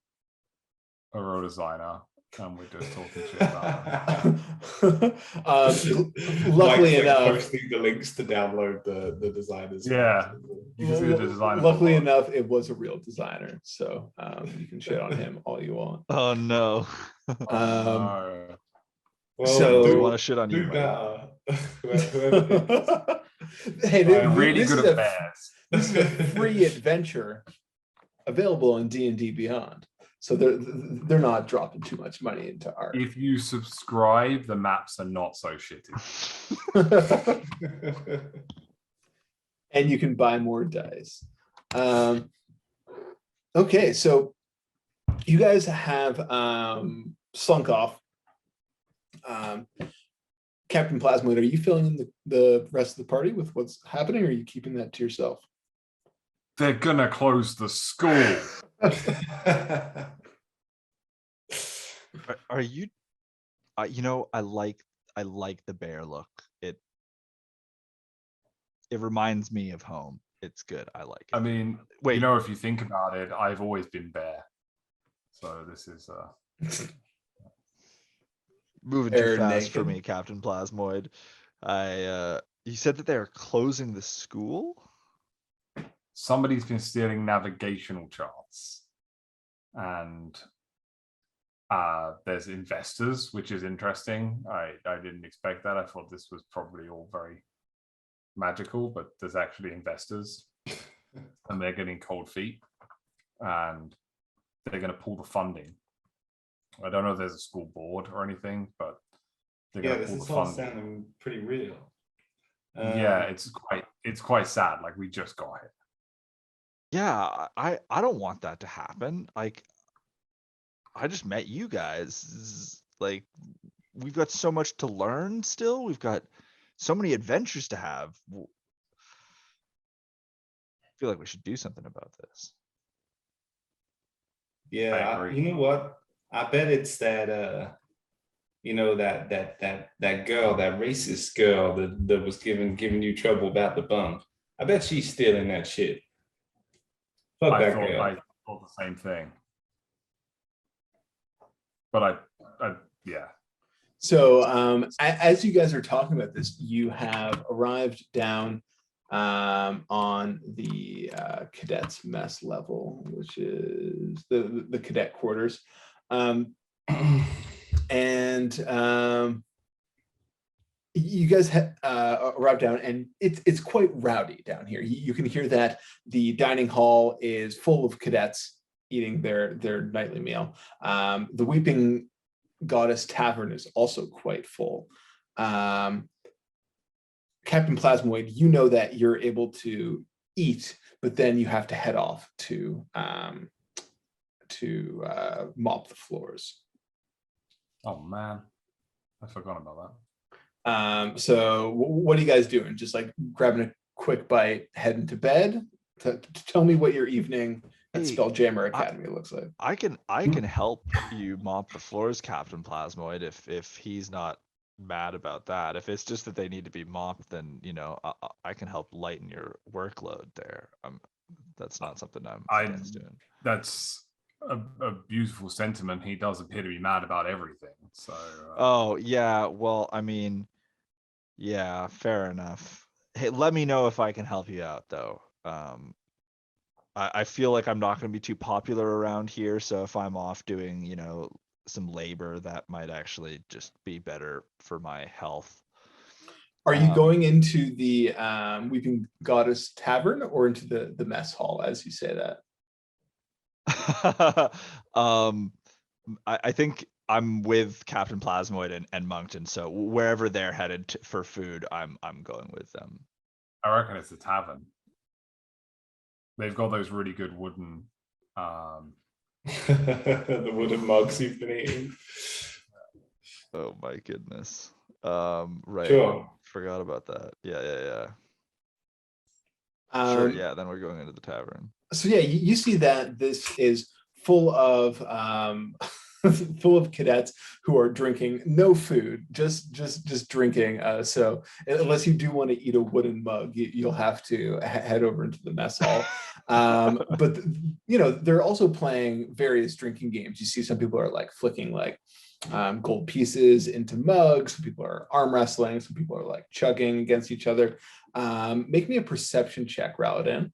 a real designer, and we're just talking shit about it. Luckily enough, posting the links to download the designers. Yeah. You can see the designer. luckily below. enough, it was a real designer, so you can shit on him all you want. Oh no! No. Well, So- We Do- want to shit on you. do Mike. better. Whoever Hey, I'm really this good is at a- bears. This is a free adventure available in D&D Beyond, so they're not dropping too much money into art. If you subscribe, the maps are not so shitty. And you can buy more dice. Okay, so you guys have slunk off. Captain Plasmoid, are you filling in the rest of the party with what's happening, or are you keeping that to yourself? They're gonna close the school. Are you? You know, I like the bear look. It reminds me of home. It's good. I like it. I mean, Wait. you know, if you think about it, I've always been bear. So this is Moving Bear too fast for naked. me, Captain Plasmoid. You said that they're closing the school? somebody's been stealing navigational charts. And there's investors, which is interesting. I didn't expect that. I thought this was probably all very magical, but there's actually investors and they're getting cold feet and they're going to pull the funding. I don't know if there's a school board or anything, but they're Yeah, going to this pull is the all funding. sounding pretty real. Yeah, it's quite sad. Like we just got here. Yeah, I don't want that to happen. Like, I just met you guys. Like, we've got so much to learn still. We've got so many adventures to have. I feel like we should do something about this. Yeah, agree. you know what? I bet it's that you know, that girl, that racist girl that was giving you trouble about the bump. I bet she's stealing that shit. Fuck that girl. I thought the same thing. But yeah. So as you guys are talking about this, you have arrived down on the cadets mess level, which is the cadet quarters. You guys arrived down, and it's quite rowdy down here. You can hear that the dining hall is full of cadets eating their nightly meal. The Weeping Goddess Tavern is also quite full. Captain Plasmoid, you know that you're able to eat, but then you have to head off to mop the floors. Oh man, I forgot about that. So what are you guys doing? Just like grabbing a quick bite, heading to bed? Tell me what your evening at Hey, Spelljammer Academy looks like. I can help you mop the floors, Captain Plasmoid, if he's not mad about that. If it's just that they need to be mopped, then you know I can help lighten your workload there. That's not something I'm against doing. That's a beautiful sentiment. He does appear to be mad about everything. So oh yeah, well I mean, yeah, fair enough. Hey, let me know if I can help you out though. I feel like I'm not going to be too popular around here, so if I'm off doing, you know, some labor, that might actually just be better for my health. Are you going into the Weeping Goddess Tavern or into the mess hall, as you say that? I think I'm with Captain Plasmoid and Moncton, so wherever they're headed for food, I'm going with them. I reckon it's the tavern. They've got those really good wooden the wooden mugs you've been eating. Oh my goodness. Right. Sure. Forgot about that. Yeah. Um, Sure, yeah, then we're going into the tavern. So yeah, you see that this is full of full of cadets who are drinking no food, just drinking. So unless you do want to eat a wooden mug, you'll have to head over into the mess hall. But you know, they're also playing various drinking games. You see some people are like flicking like gold pieces into mugs. Some people are arm wrestling. Some people are like chugging against each other. Make me a perception check, Raladin.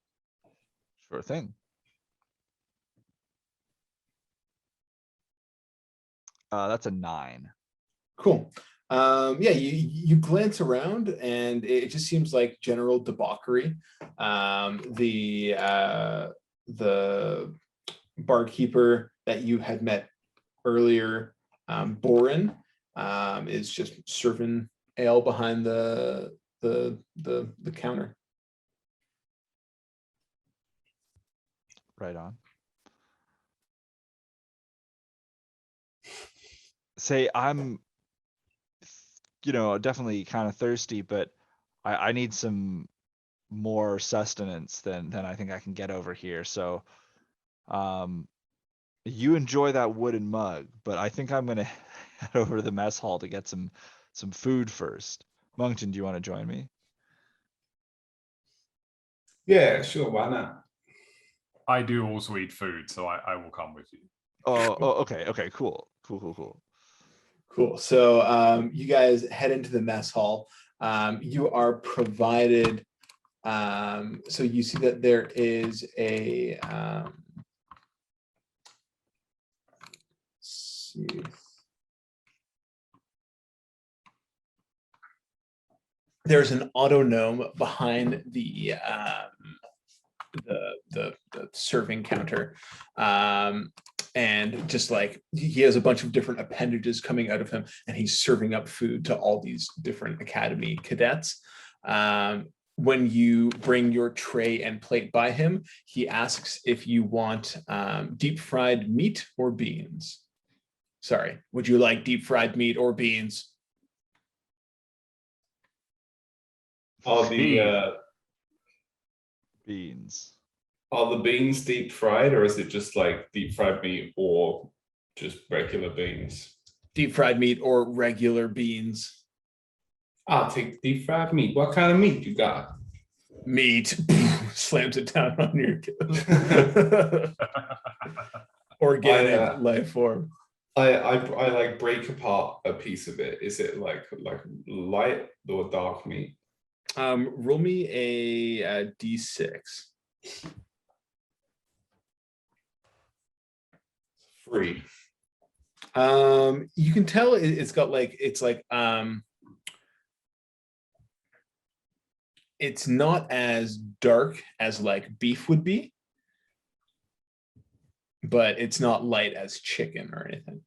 Sure thing. That's a 9. Cool. Yeah, you glance around and it just seems like general debauchery. The barkeeper that you had met earlier, Borin, is just serving ale behind the counter. Right on. Say I'm, you know, definitely kind of thirsty, but I need some more sustenance than I think I can get over here. So you enjoy that wooden mug, but I think I'm gonna head over to the mess hall to get some food first. Moncton, do you want to join me? Yeah, sure. Why not? I do also eat food, so I will come with you. Oh, okay, cool. Cool. So you guys head into the mess hall. You are provided. So you see that there is a. Let's see. There's an auto gnome behind the serving counter, and just like he has a bunch of different appendages coming out of him, and he's serving up food to all these different academy cadets. When you bring your tray and plate by him, he asks if you want deep fried meat or beans. Sorry, would you like deep fried meat or beans? Are the Beans. are the beans deep fried, or is it just like deep fried meat or just regular beans? Deep fried meat or regular beans? I'll take deep fried meat. What kind of meat you got? Meat. Slams it down on your organic life form. I like break apart a piece of it. Is it like light or dark meat? Roll me a d6. 3. You can tell it's got like it's not as dark as like beef would be, but it's not light as chicken or anything.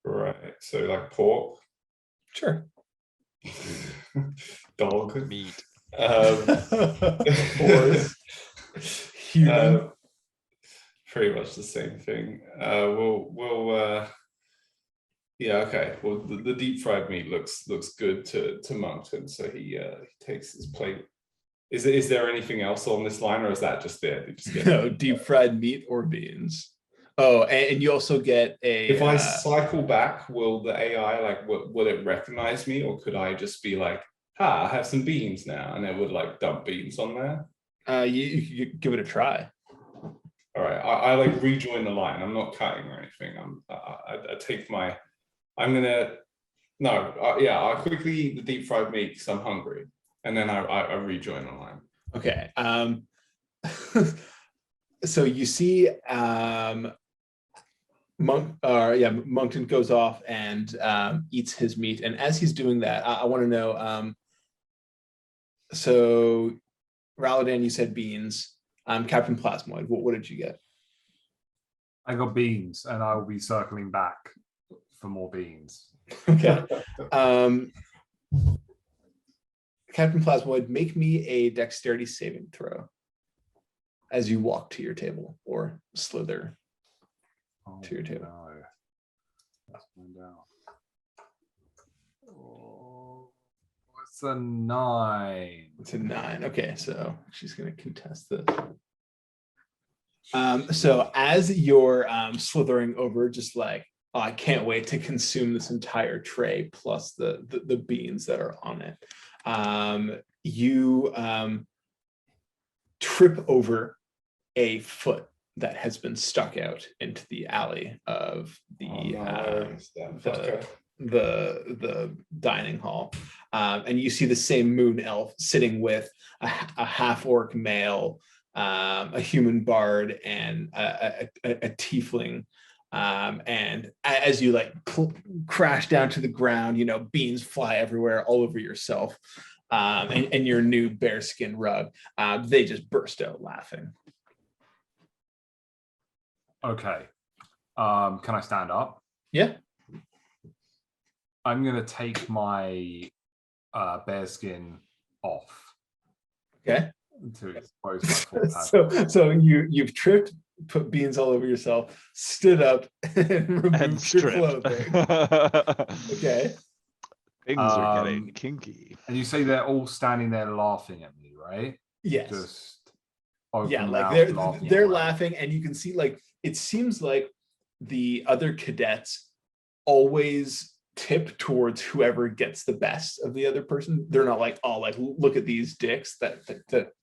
Right. So like pork. Sure. Dog. Meat. Horse. Human. Pretty much the same thing. Yeah, okay. Well, the deep fried meat looks good to Moncton, so he takes his plate. Is there anything else on this line, or is that just it? They just get No, deep fried meat or beans. Oh, and you also get a. If I cycle back, will the AI like will it recognize me, or could I just be like, I have some beans now, and it would like dump beans on there? You give it a try. All right, I like rejoin the line. I'm not cutting or anything. I take my. I'm gonna. No, yeah, I'll quickly eat the deep fried meat because I'm hungry, and then I rejoin the line. Okay. So you see, Moncton goes off and eats his meat, and as he's doing that, I want to know. So, Raladan, you said beans. Captain Plasmoid, what did you get? I got beans, and I will be circling back for more beans. Okay. Captain Plasmoid, make me a dexterity saving throw as you walk to your table or slither to your table. No. Let's find out. Oh, it's a 9. It's a 9. Okay, so she's going to contest this. So as you're slithering over, just like, oh, I can't wait to consume this entire tray plus the beans that are on it. You trip over a foot that has been stuck out into the alley of the dining hall, and you see the same moon elf sitting with a half-orc male, a human bard, and a tiefling. And as you like crash down to the ground, beans fly everywhere, all over yourself, and your new bearskin rug. They just burst out laughing. Okay. Can I stand up? Yeah. I'm gonna take my bearskin off. Okay. To expose my full so you've tripped, put beans all over yourself, stood up, and removed your clothing. Okay. Things are getting kinky. And you say they're all standing there laughing at me, right? Yes. Just like they're laughing, and you can see like it seems like the other cadets always tip towards whoever gets the best of the other person. They're not like, oh, like look at these dicks that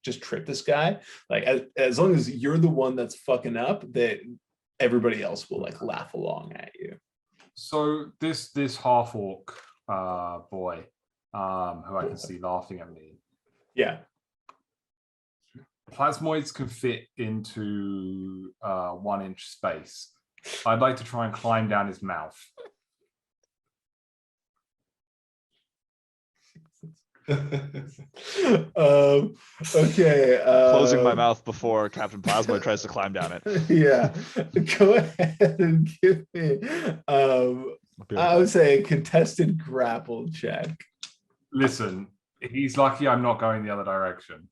just tripped this guy. Like as long as you're the one that's fucking up, that everybody else will like laugh along at you. So this half orc boy, who I can see laughing at me. Yeah. Plasmoids can fit into 1 inch space. I'd like to try and climb down his mouth. Okay. Closing my mouth before Captain Plasmoid tries to climb down it. Yeah. Go ahead and give me I would say a contested grapple check. Listen, He's lucky I'm not going the other direction.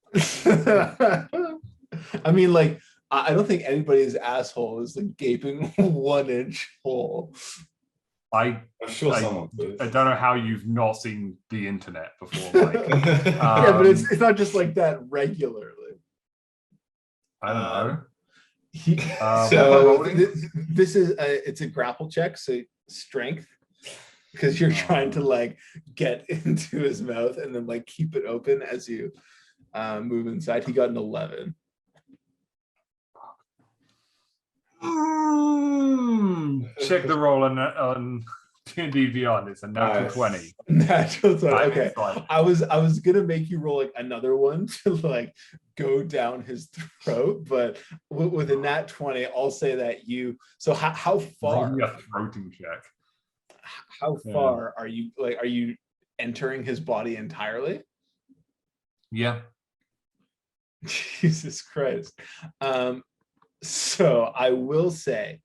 I mean, like, I don't think anybody's asshole is a gaping 1-inch hole. I'm sure I someone could. don't know how you've not seen the internet before, Mike. Yeah, but it's not just like that regularly. I don't know. So this is it's a grapple check, so strength, because you're trying to like get into his mouth and then like keep it open as you move inside. He got an 11. Check the roll on D&D Beyond. It's a natural 20. Natural 20. That Okay. means, like, I was gonna make you roll like another one to like go down his throat, but with a nat 20, I'll say that you. So how roll far? me a throating check. How far are you? Like, are you entering his body entirely? Yeah. Jesus Christ. So I will say,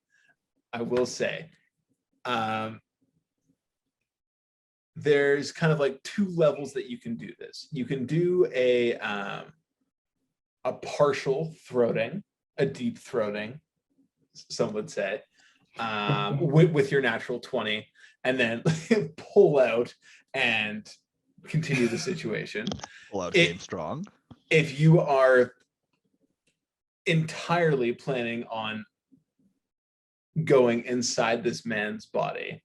there's kind of like 2 levels that you can do this. You can do a partial throating, a deep throating, some would say, with your natural 20, and then pull out and continue the situation. Pull out game strong. If you are entirely planning on going inside this man's body,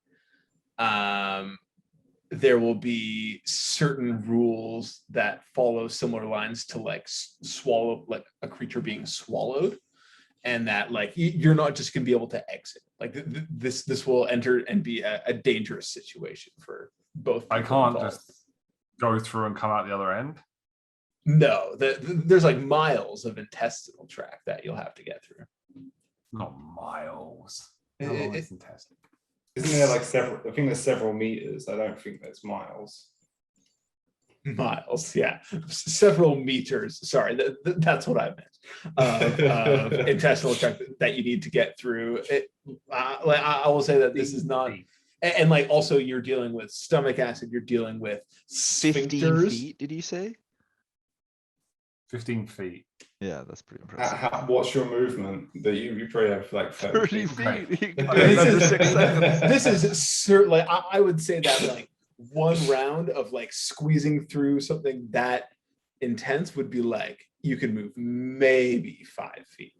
there will be certain rules that follow similar lines to like swallow, like a creature being swallowed, and that like you're not just going to be able to exit. Like this will enter and be a dangerous situation for both. I can't involved. just go through and come out the other end. No, there's like miles of intestinal tract that you'll have to get through. Not miles. How long is intestine? Isn't there like several? I think there's several meters. I don't think there's miles. Miles, yeah, several meters. Sorry, that's what I meant. Intestinal tract that you need to get through. Like I will say that this is not, and like also you're dealing with stomach acid. You're dealing with 15 sphincters. feet, did you say? 15 feet. Yeah, that's pretty impressive. What's your movement? That you probably have like 30 feet. feet. He can do Okay. it under 6 seconds. This is certainly. I would say that like one round of like squeezing through something that intense would be like you could move maybe 5 feet.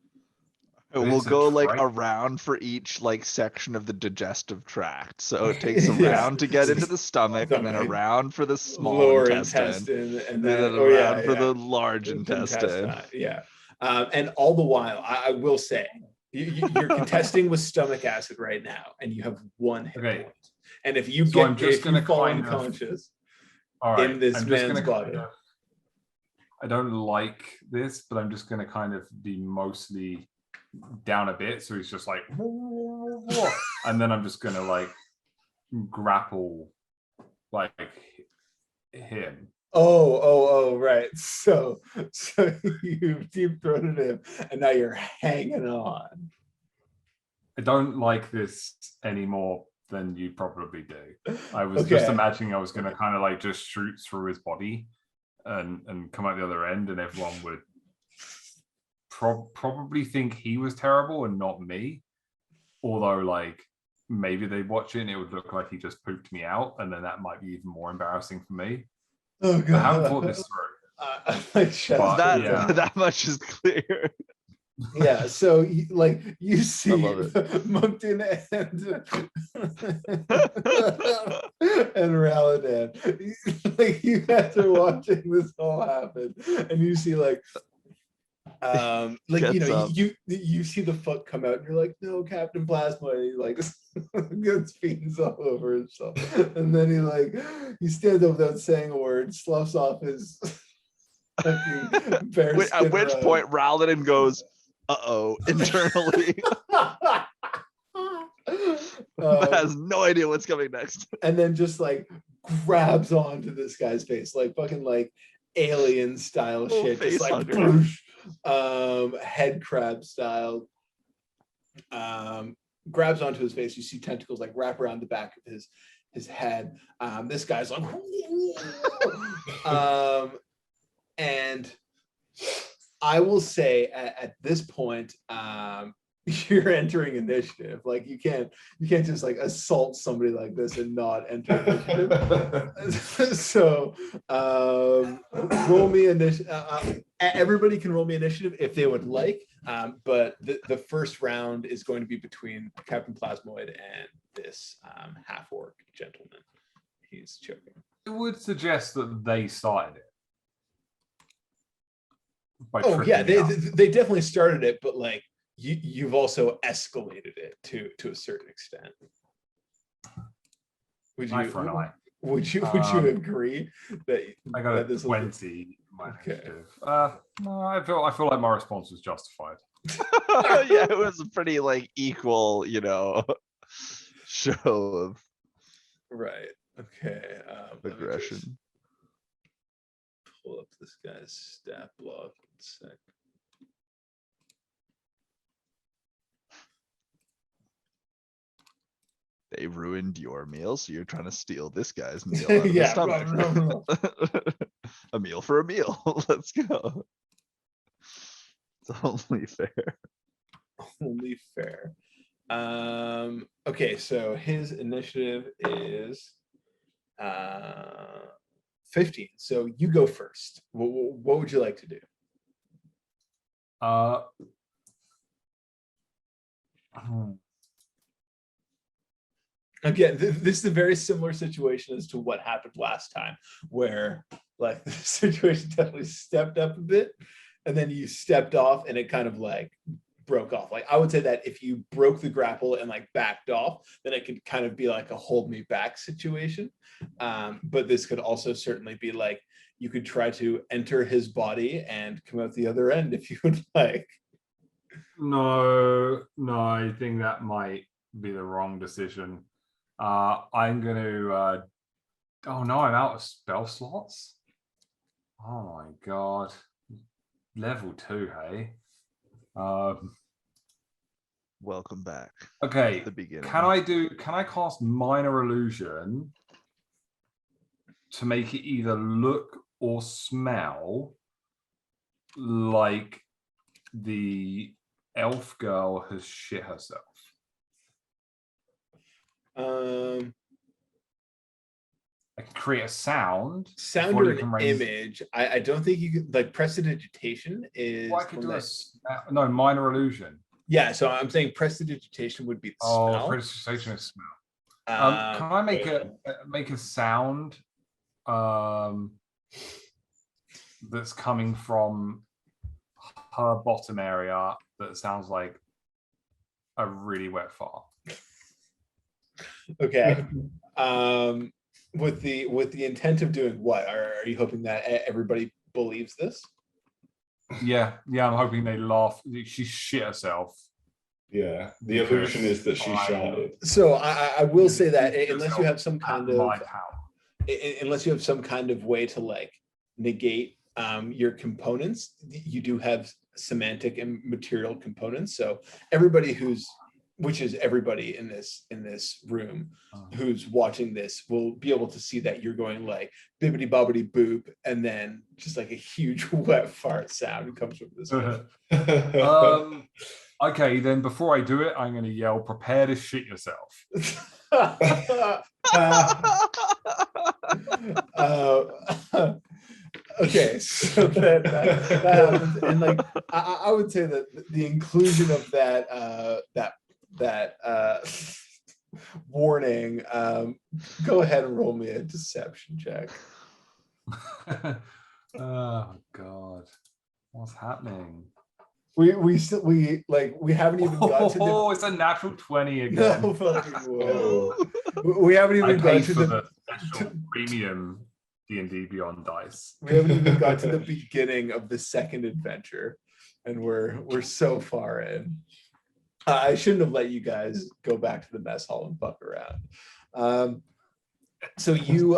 We'll It's a go like trike. a round for each like section of the digestive tract. So it takes a round to get into the stomach, and then a round for the small Lower intestine, and then a round for the large intestine. Yeah. And all the while, I will say, you're contesting with stomach acid right now, and you have 1 hit point. And if you So I'm get just if you gonna fall kind of- unconscious All right. in this I'm just man's gonna body, kind of- I don't like this, but I'm just going to kind of be mostly down a bit. So he's just like, and then I'm just going to like grapple like him. Oh, right. So you've deep throated him, and now you're hanging on. I don't like this any more than you probably do. I was just imagining I was going to kind of like just shoot through his body and come out the other end, and everyone would probably think he was terrible and not me. Although, like, maybe they'd watch it and it would look like he just pooped me out, and then that might be even more embarrassing for me. Oh god, I haven't thought this through. That much is clear. Yeah, so you see Moncton and Raladan, like you guys are watching this all happen, and you see like you know, you see the foot come out, and you're like, no, Captain Plasma, and he like gets beans all over himself, and then he stands up without saying a word, sloughs off his fucking bear skin At which rug. point Raladan goes, internally. But has no idea what's coming next. And then just like grabs onto this guy's face, like fucking like alien style shit, just like boosh, head crab style. Grabs onto his face. You see tentacles like wrap around the back of his head. This guy's like, and I will say at this point, you're entering initiative. Like you can't just like assault somebody like this and not enter initiative. So roll me initiative. Everybody can roll me initiative if they would like, but the first round is going to be between Captain Plasmoid and this half orc gentleman. He's choking. I would suggest that they started it. Oh yeah, they definitely started it, but like you've also escalated it to a certain extent. Would you agree that I got that a 20? Okay. No, I feel like my response was justified. Yeah, it was a pretty like equal, show of Right. Okay. aggression. Pull up this guy's stat block in a sec. They ruined your meal, so you're trying to steal this guy's meal out of his Yeah, stomach. no. A meal for a meal. Let's go. It's only fair. Only fair. Okay, so his initiative is 15. So you go first. What would you like to do? Again, this is a very similar situation as to what happened last time, where like the situation definitely stepped up a bit, and then you stepped off, and it kind of like broke off. Like I would say that if you broke the grapple and like backed off, then it could kind of be like a hold me back situation. But this could also certainly be like you could try to enter his body and come out the other end if you would like. No, I think that might be the wrong decision. I'm gonna oh no, I'm out of spell slots. Oh my god. Level 2, hey. Welcome back. Okay. At the beginning. Can I cast minor illusion to make it either look or smell like the elf girl has shit herself? I can create a sound or an image. I don't think you could like prestidigitation is. Well, I could do no minor illusion. Yeah, so I'm saying prestidigitation would be the smell. Prestidigitation is smell. Can I make a sound that's coming from her bottom area that sounds like a really wet fart? Okay. With the intent of doing what? Are you hoping that everybody believes this? Yeah, I'm hoping they laugh. She shit herself. Yeah, the illusion is that she shouted. So I will say that unless you have some kind of power, unless you have some kind of way to like negate your components, you do have semantic and material components. So everybody which is everybody in this room who's watching this will be able to see that you're going like bibbity bobbity boop, and then just like a huge wet fart sound comes from this. Okay, then before I do it, I'm going to yell, "Prepare to shit yourself." Okay, so that happens, and like I would say that the inclusion of that warning. Go ahead and roll me a deception check. Oh God, what's happening? We haven't even got to the. Oh, it's a natural 20 again. No fucking way. We haven't even got to the special premium D&D Beyond dice. We haven't even got to the beginning of the second adventure, and we're so far in. I shouldn't have let you guys go back to the mess hall and fuck around. So you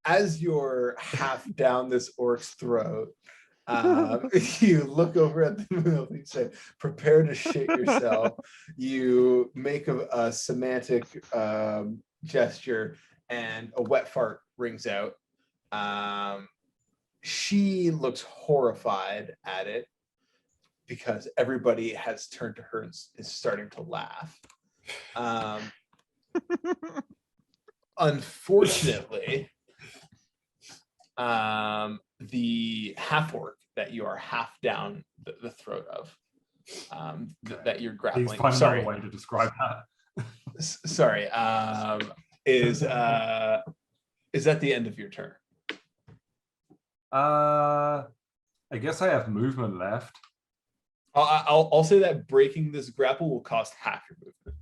as you're half down this orc's throat, You look over at the middle, you say, prepare to shit yourself. You make a semantic gesture, and a wet fart rings out. She looks horrified at it because everybody has turned to her and is starting to laugh. Unfortunately, the half orc that you are half down the throat of, that you're Please grappling. find Sorry, another way to describe that. sorry. Is at the end of your turn. I guess I have movement left. I'll say that breaking this grapple will cost half your movement,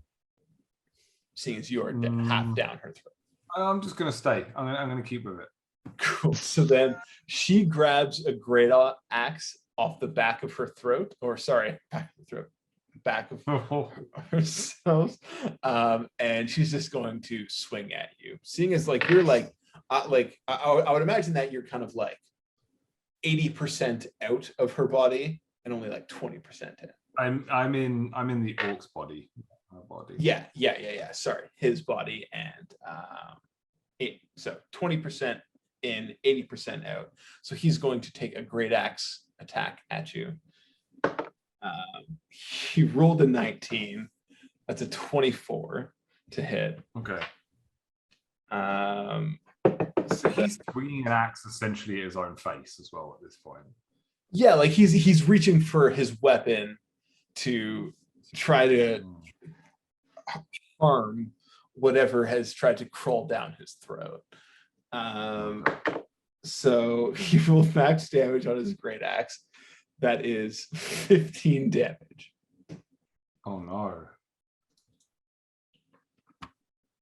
seeing as you are half down her throat. I'm just gonna stay. I'm gonna keep with it. Cool. So then she grabs a great axe off the back of her throat, or sorry, back of the throat, back of herself, and she's just going to swing at you. Seeing as like you're like I would imagine that you're kind of like 80% out of her body and only like 20% in. I'm in the orc's body. Yeah. Sorry, his body, and so 20% in, 80% out. So he's going to take a great axe attack at you. He rolled a 19. That's a 24 to hit. Okay. So he's swinging an axe essentially at his own face as well at this point. Yeah, like he's reaching for his weapon to try to harm whatever has tried to crawl down his throat. So he rolled max damage on his great axe. That is 15 damage. Oh no.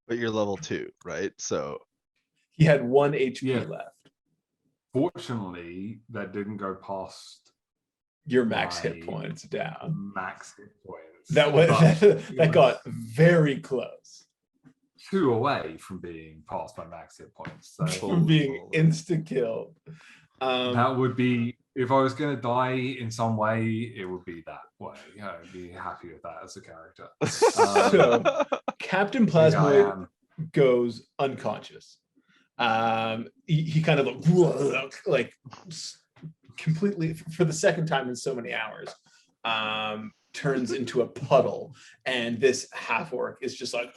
But you're level 2, right? So He had 1 HP left. Fortunately, that didn't go past your max hit points down. Max hit points. That got very close. 2 away from being past my max hit points. So from being insta killed. That would be, if I was going to die in some way, it would be that way. I'd be happy with that as a character. So Captain Plasmoid goes unconscious. He kind of like completely, for the second time in so many hours, turns into a puddle, and this half orc is just like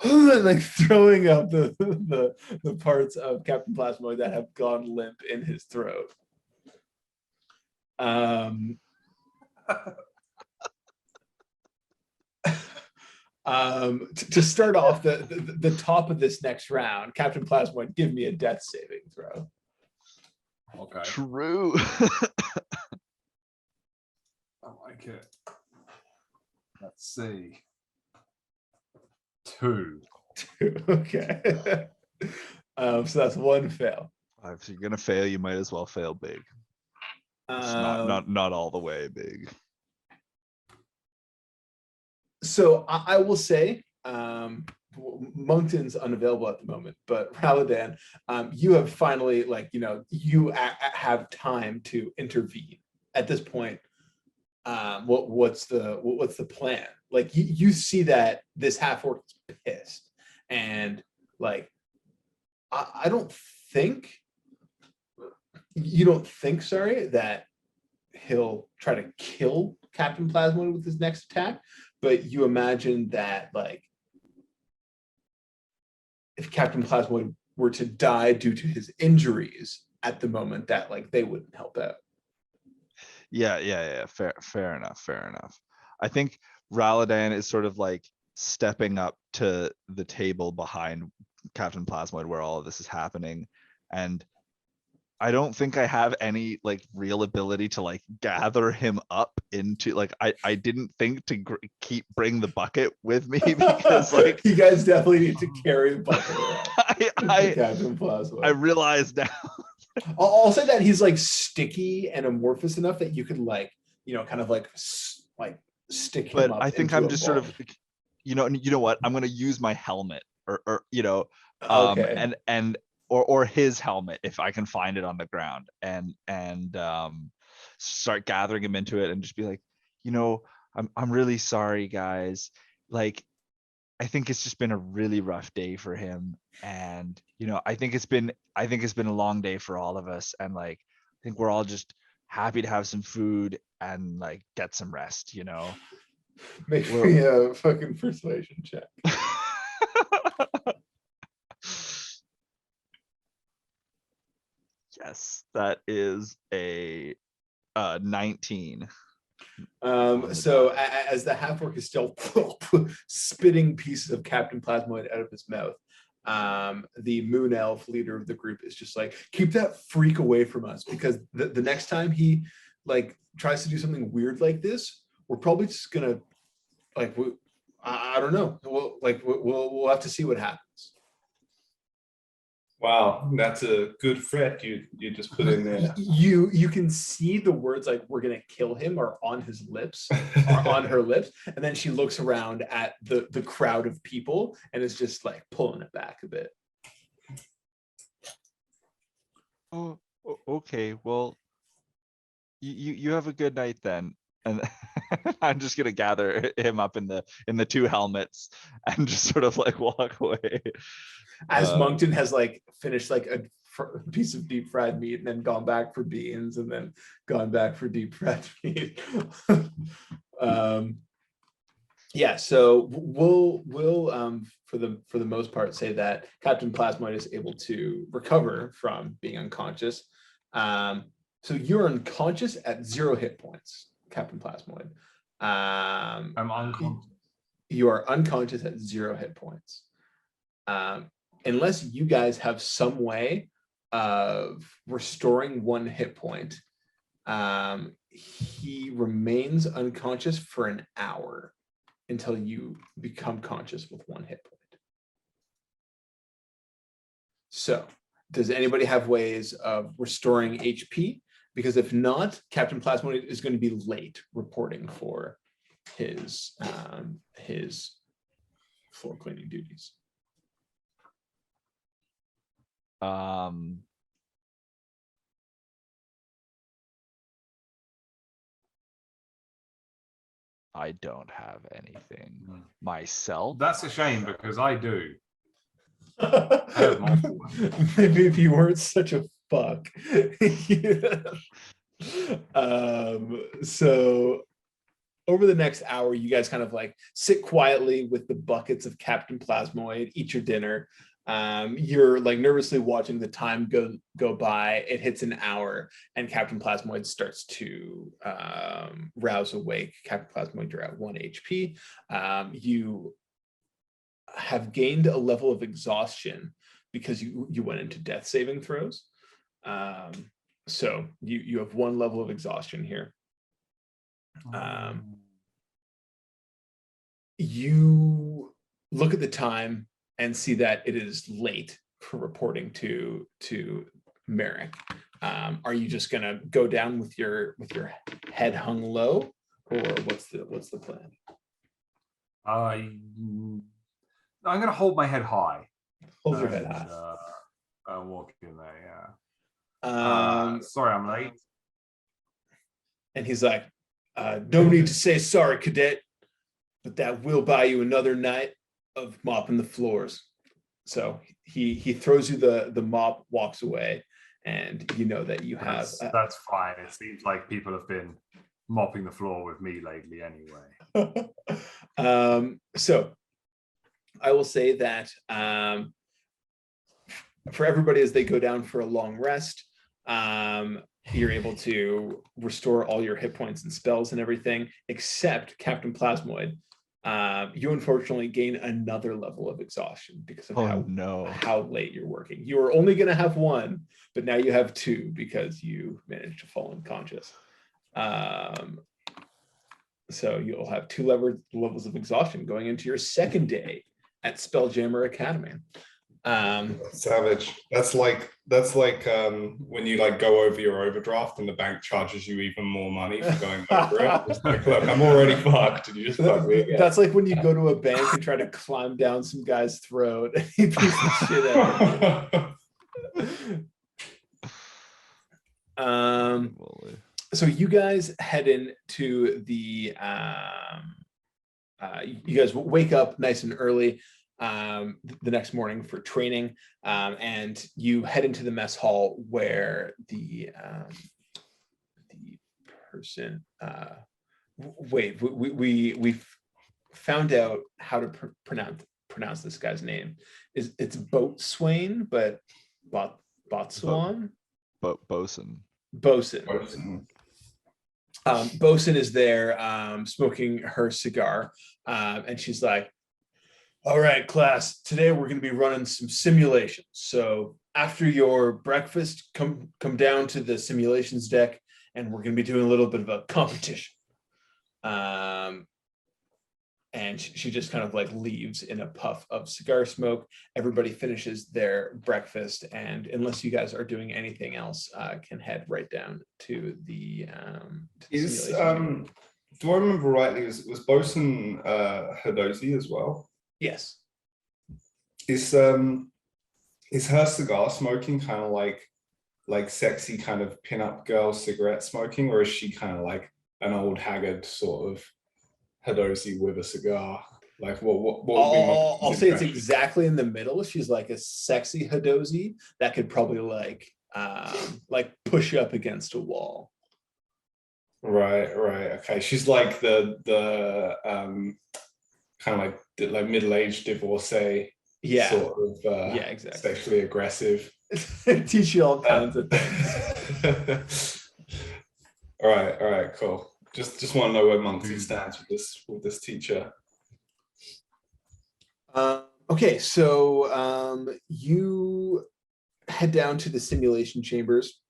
like throwing up the parts of Captain Plasmoid that have gone limp in his throat. To start off the top of this next round, Captain Plasmoid, give me a death saving throw. Okay. True. I like it. Let's see. 2. Okay. So that's 1 fail. If you're gonna fail, you might as well fail big. It's not all the way big. So I will say, Moncton's unavailable at the moment, but Raladan, you have finally, like, you have time to intervene at this point. What's the plan? Like, you see that this half orc is pissed, and like, I don't think sorry, that he'll try to kill Captain Plasmoid with his next attack, but you imagine that, like, if Captain Plasmoid were to die due to his injuries at the moment, that, like, they wouldn't help out. Yeah. Fair enough. I think Raladan is sort of like stepping up to the table behind Captain Plasmoid where all of this is happening, and I don't think I have any like real ability to like gather him up into, like, I didn't think to bring the bucket with me because like you guys definitely need to carry the bucket around. Captain Plasmoid. I realize now. I'll say that he's like sticky and amorphous enough that you could, like, kind of like stick him but up. I think I'm just sort of, you know what, I'm going to use my helmet or okay. and or his helmet if I can find it on the ground, and start gathering him into it and just be like, I'm really sorry, guys. Like, I think it's just been a really rough day for him, and I think it's been a long day for all of us, and like I think we're all just happy to have some food and like get some rest. Make me a fucking persuasion check. Yes, that is a 19. So as the half-orc is still spitting pieces of Captain Plasmoid out of his mouth, the moon elf leader of the group is just like, keep that freak away from us, because the next time he like tries to do something weird like this, we're probably just gonna like, I don't know, we'll have to see what happens. Wow, that's a good threat you just put in there. You can see the words like "we're gonna kill him" are on his lips, are on her lips, and then she looks around at the crowd of people and is just like pulling it back a bit. Oh, okay. Well, you have a good night then. And I'm just gonna gather him up in the two helmets and just sort of like walk away. As Moncton has like finished like a piece of deep fried meat and then gone back for beans and then gone back for deep fried meat. Yeah, so we'll for the most part say that Captain Plasmoid is able to recover from being unconscious. So you're unconscious at 0 hit points, Captain Plasmoid. I'm unconscious. You are unconscious at 0 hit points. Unless you guys have some way of restoring 1 hit point, he remains unconscious for an hour until you become conscious with 1 hit point. So, does anybody have ways of restoring HP? Because if not, Captain Plasmoid is going to be late reporting for his floor cleaning duties. I don't have anything myself. That's a shame because I do. I have multiple ones. Maybe if you weren't such a fuck. So over the next hour, you guys kind of like sit quietly with the buckets of Captain Plasmoid, eat your dinner. You're like nervously watching the time go by. It hits an hour and Captain Plasmoid starts to rouse awake. Captain Plasmoid, you're at 1 HP. You have gained a level of exhaustion because you went into death saving throws. So you have 1 level of exhaustion here. You look at the time and see that it is late for reporting to Merrick. Are you just gonna go down with your head hung low, or what's the plan? I'm gonna hold my head high. Hold your head high. Walk in there, yeah. Sorry, I'm late. And he's like, no need to say sorry, cadet, but that will buy you another night of mopping the floors. So he throws you the mop, walks away, and you know that you have. That's fine. It seems like people have been mopping the floor with me lately, anyway. So I will say that for everybody as they go down for a long rest, you're able to restore all your hit points and spells and everything, except Captain Plasmoid. You unfortunately gain another level of exhaustion because of how late you're working. You were only going to have 1, but now you have 2 because you managed to fall unconscious. So you'll have 2 levels of exhaustion going into your second day at Spelljammer Academy. Savage. That's like when you like go over your overdraft and the bank charges you even more money for going over it. It's like, look, I'm already fucked, and you just fuck me again. That's like when you go to a bank and try to climb down some guy's throat and he beats the shit out of Holy. So you guys head into the you guys wake up nice and early the next morning for training, and you head into the mess hall where the person wait, we found out how to pronounce this guy's name. It's Boatswain, but Botswan? Bosun. Bosun. Bosun is there smoking her cigar, and she's like, all right, class, today we're going to be running some simulations. So after your breakfast, come down to the simulations deck, and we're going to be doing a little bit of a competition. And she just kind of like leaves in a puff of cigar smoke. Everybody finishes their breakfast, and unless you guys are doing anything else, can head right down to the simulation. Do I remember rightly? Was Bosun Hadozi as well? Yes. Is her cigar smoking kind of like sexy kind of pin-up girl cigarette smoking, or is she kind of like an old haggard sort of Hadozi with a cigar? Like what would be my I'll say it's exactly in the middle. She's like a sexy Hadozi that could probably like push up against a wall. Right. Okay. She's like the kind of like middle-aged divorcee. Yeah. Sort of yeah, exactly. Sexually aggressive. Teach you all kinds of things. All right, cool. Just want to know where Monty stands with this teacher. Okay, so you head down to the simulation chambers.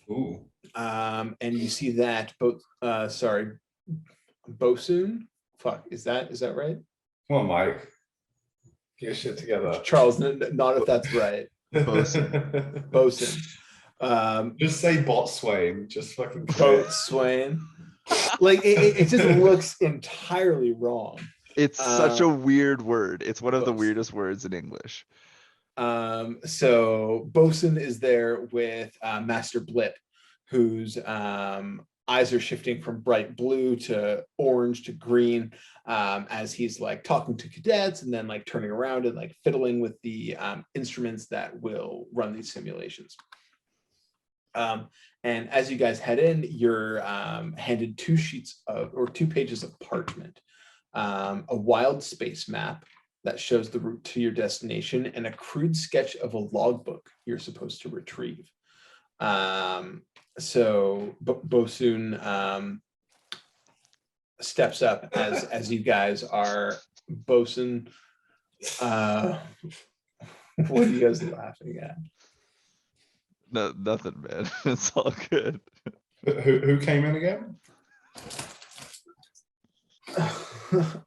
Ooh. And you see that Bosun. Fuck, is that right? Come on, Mike. Get your shit together. Charles, not if that's right. Bosun. Bosun. Just say Botswain. Just fucking Boatswain. Like it just looks entirely wrong. It's such a weird word. It's one of the Bosun. weirdest words in English. So Bosun is there with Master Blip, whose eyes are shifting from bright blue to orange to green, as he's like talking to cadets and then like turning around and like fiddling with the instruments that will run these simulations. And as you guys head in, you're handed two pages of parchment, a wild space map that shows the route to your destination, and a crude sketch of a logbook you're supposed to retrieve. So Bosun steps up as you guys are. Bosun, what are you guys laughing at? No, nothing, man. It's all good. Who came in again?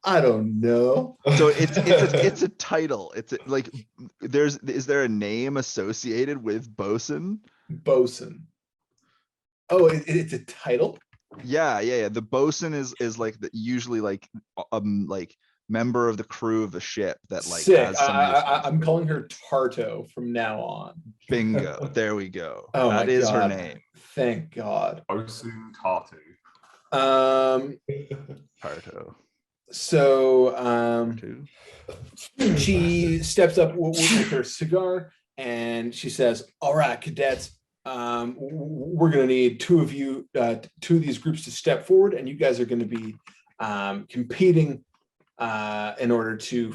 I don't know. So it's a title. Is there a name associated with Bosun? Bosun. Oh, it's a title? Yeah. The bosun is like usually like member of the crew of the ship that like Sick. has some I'm calling her Tarto from now on. Bingo. There we go. Oh, that my is God. her name. Thank God. Bosun Tartu. Tarto. So she steps up with her cigar and she says, all right, cadets, we're going to need two of these groups to step forward, and you guys are going to be competing in order to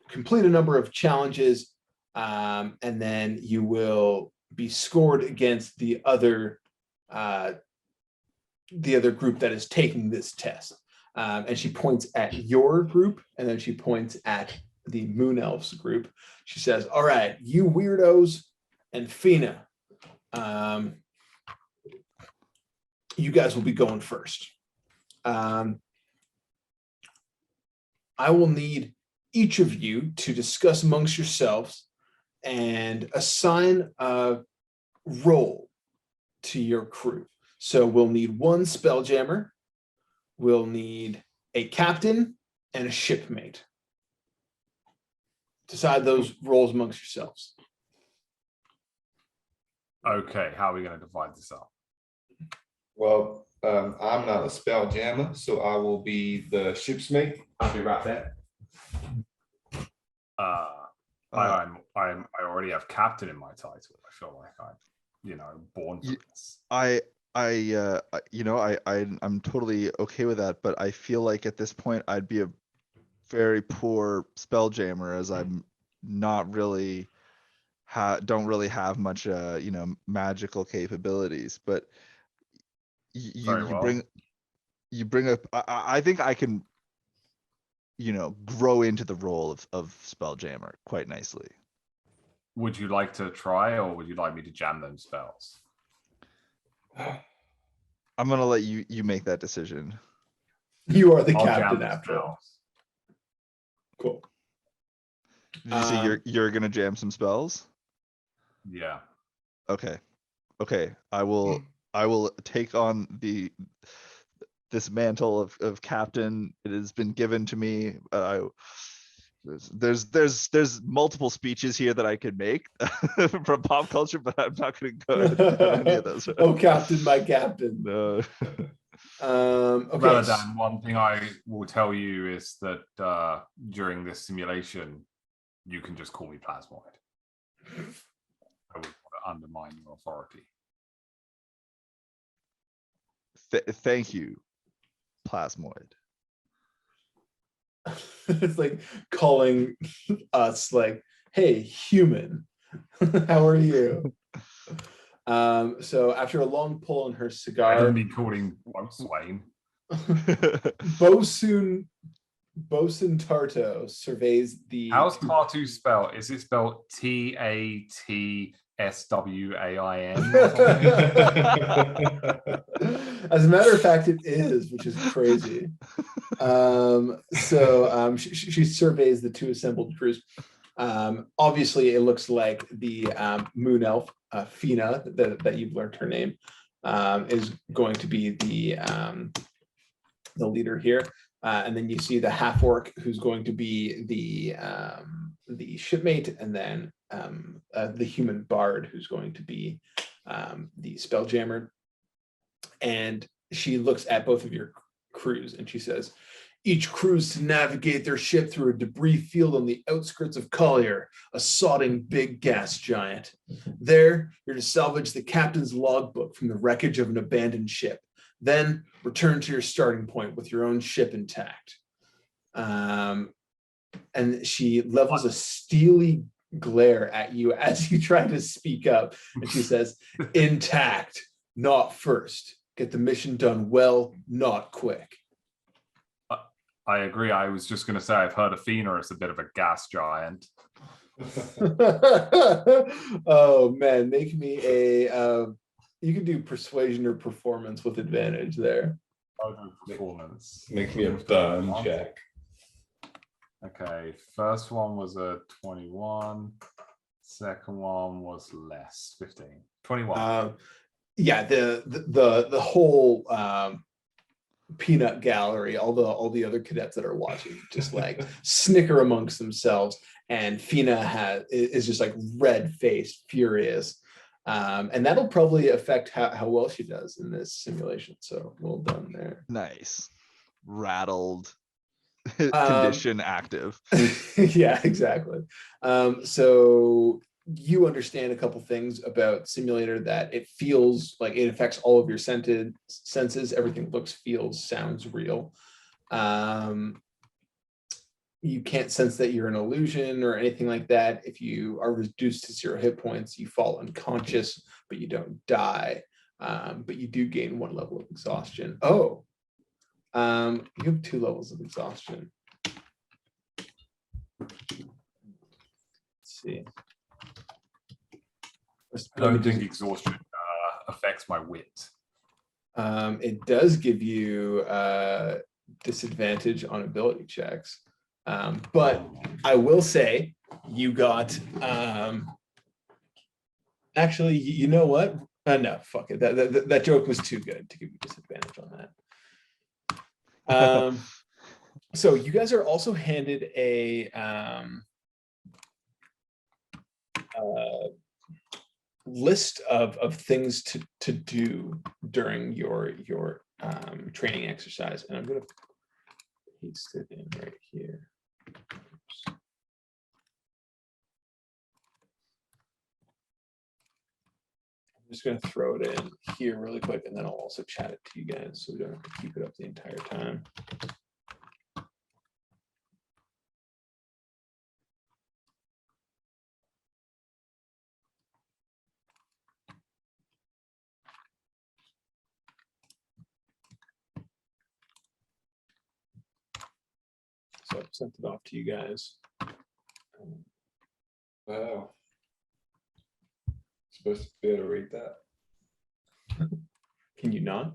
complete a number of challenges, and then you will be scored against the other group that is taking this test. And she points at your group, and then she points at the Moon Elves group. She says, all right, you weirdos and Fina, you guys will be going first. I will need each of you to discuss amongst yourselves and assign a role to your crew. So we'll need one Spelljammer, we'll need a captain, and a shipmate. Decide those roles amongst yourselves. Okay, how are we going to divide this up? Well, I'm not a spelljammer, so I will be the ship's mate. I'll be right back. I already have captain in my title. I feel like I'm born for this. I'm totally okay with that, but I feel like at this point I'd be a very poor spelljammer, as I'm not really don't really have much magical capabilities. But Very well. you bring up, I think I can grow into the role of spelljammer quite nicely. Would you like to try, or would you like me to jam them spells? I'm gonna let you make that decision. You are the I'll captain jam the after all. spells. Cool. Did you say you're gonna jam some spells? Yeah. Okay. I will take on this mantle of captain. It has been given to me. There's multiple speeches here that I could make from pop culture, but I'm not going to go into any of those. Oh, captain, my captain. No. Okay. Ramadan, one thing I will tell you is that during this simulation, you can just call me Plasmoid. I would want to undermine your authority. Thank you, Plasmoid. It's like calling us like, hey, human, how are you? So after a long pull on her I cigar, didn't mean calling Swain. Bosun Tarto surveys the. How's Tartu spelled? Is it spelled TATSWAIN? As a matter of fact, it is, which is crazy. She surveys the two assembled crews. Obviously, it looks like the moon elf, Fina, that you've learned her name, is going to be the leader here. And then you see the half orc, who's going to be the shipmate, and then the human bard, who's going to be the spelljammer. And she looks at both of your crews and she says, each crew is to navigate their ship through a debris field on the outskirts of Collier, a sodding big gas giant. There, you're to salvage the captain's logbook from the wreckage of an abandoned ship. Then return to your starting point with your own ship intact. And she levels a steely glare at you as you try to speak up. And she says, intact, not first. Get the mission done well, not quick. I agree. I was just going to say, I've heard of Fina is a bit of a gas giant. Oh man, make me a you can do persuasion or performance with advantage there. I'll do performance. Make me a burn check. Okay, first one was a 21. Second one was less, 15. 21. Yeah, the whole peanut gallery, all the other cadets that are watching just like snicker amongst themselves, and Fina is just like red-faced, furious. And that'll probably affect how well she does in this simulation. So well done there. Nice. Rattled. Condition active. Yeah, exactly. So you understand a couple things about simulator, that it feels like it affects all of your senses. Everything looks, feels, sounds real. You can't sense that you're an illusion or anything like that. If you are reduced to 0 hit points, you fall unconscious, but you don't die. But you do gain 1 level of exhaustion. Oh, you have 2 levels of exhaustion. Let's see. I don't think exhaustion affects my wit. It does give you disadvantage on ability checks. But I will say you got, actually, you know what? No, fuck it. That joke was too good to give you disadvantage on that. So you guys are also handed a list of things to do during your training exercise, and I'm going to paste it in right here. Oops. I'm just going to throw it in here really quick, and then I'll also chat it to you guys so we don't have to keep it up the entire time. So I've sent it off to you guys. Wow. Supposed to be able to read that. Can you not?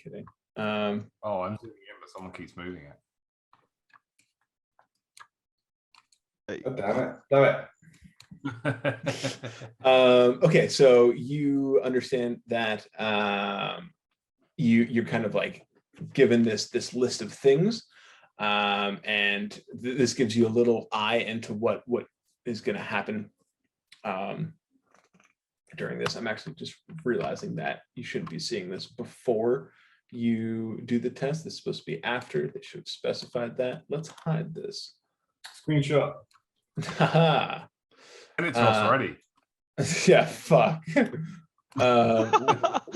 Kidding. Oh, I'm zooming in, but someone keeps moving it. Oh, damn it. Okay, so you understand that you're kind of like given this list of things, and this gives you a little eye into what is going to happen during this. I'm actually just realizing that you shouldn't be seeing this before you do the test. This is supposed to be after. They should have specified that. Let's hide this. Screenshot. Haha. And it's already. Yeah, fuck.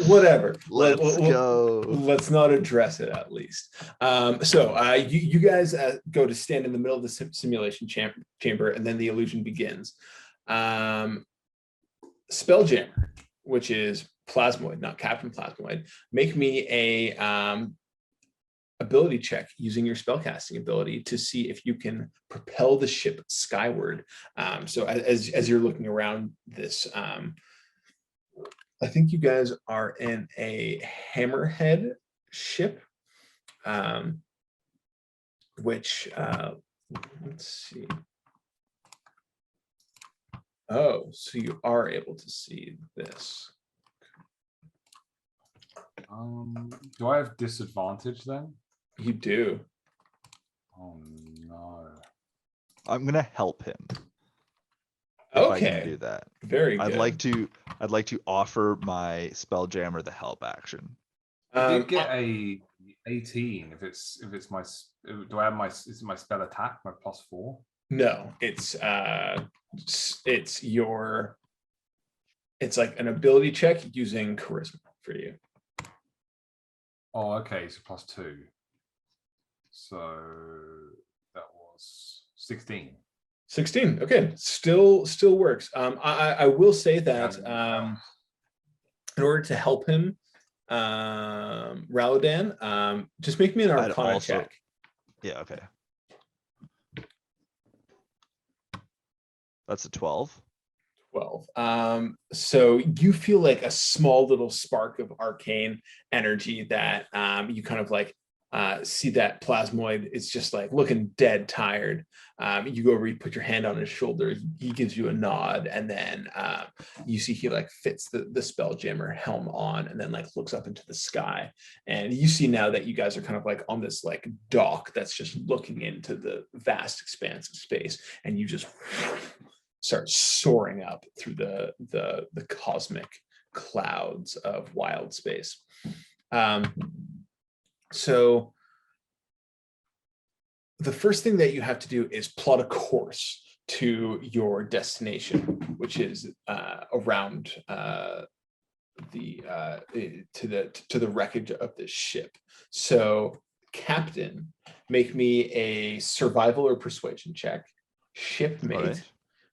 Whatever. Let's go. Let's not address it at least. So you guys go to stand in the middle of the simulation chamber, and then the illusion begins. Spelljammer, which is Plasmoid, not Captain Plasmoid, make me a ability check using your spellcasting ability to see if you can propel the ship skyward. So as you're looking around this, I think you guys are in a hammerhead ship, which let's see. Oh, so you are able to see this. Do I have disadvantage then? You do. Oh no. I'm gonna help him. If I Okay. can do that. Very good. I'd like to offer my Spelljammer the help action. I did get a 18. If it's my, do I have my, is it my spell attack, my +4? No, it's like an ability check using charisma for you. Oh, okay, so +2. So that was 16. 16. Okay, still works. I will say that in order to help him, Raladan, just make me an Arcana check. Yeah, okay. That's a 12. 12. So you feel like a small little spark of arcane energy that you kind of like see that Plasmoid is just like looking dead tired. You go over, you put your hand on his shoulder, he gives you a nod, and then you see he like fits the Spelljammer helm on and then like looks up into the sky. And you see now that you guys are kind of like on this like dock that's just looking into the vast expanse of space, and you just start soaring up through the cosmic clouds of wild space. So the first thing that you have to do is plot a course to your destination, which is around to the wreckage of this ship. So, Captain, make me a survival or persuasion check. Shipmate, Right.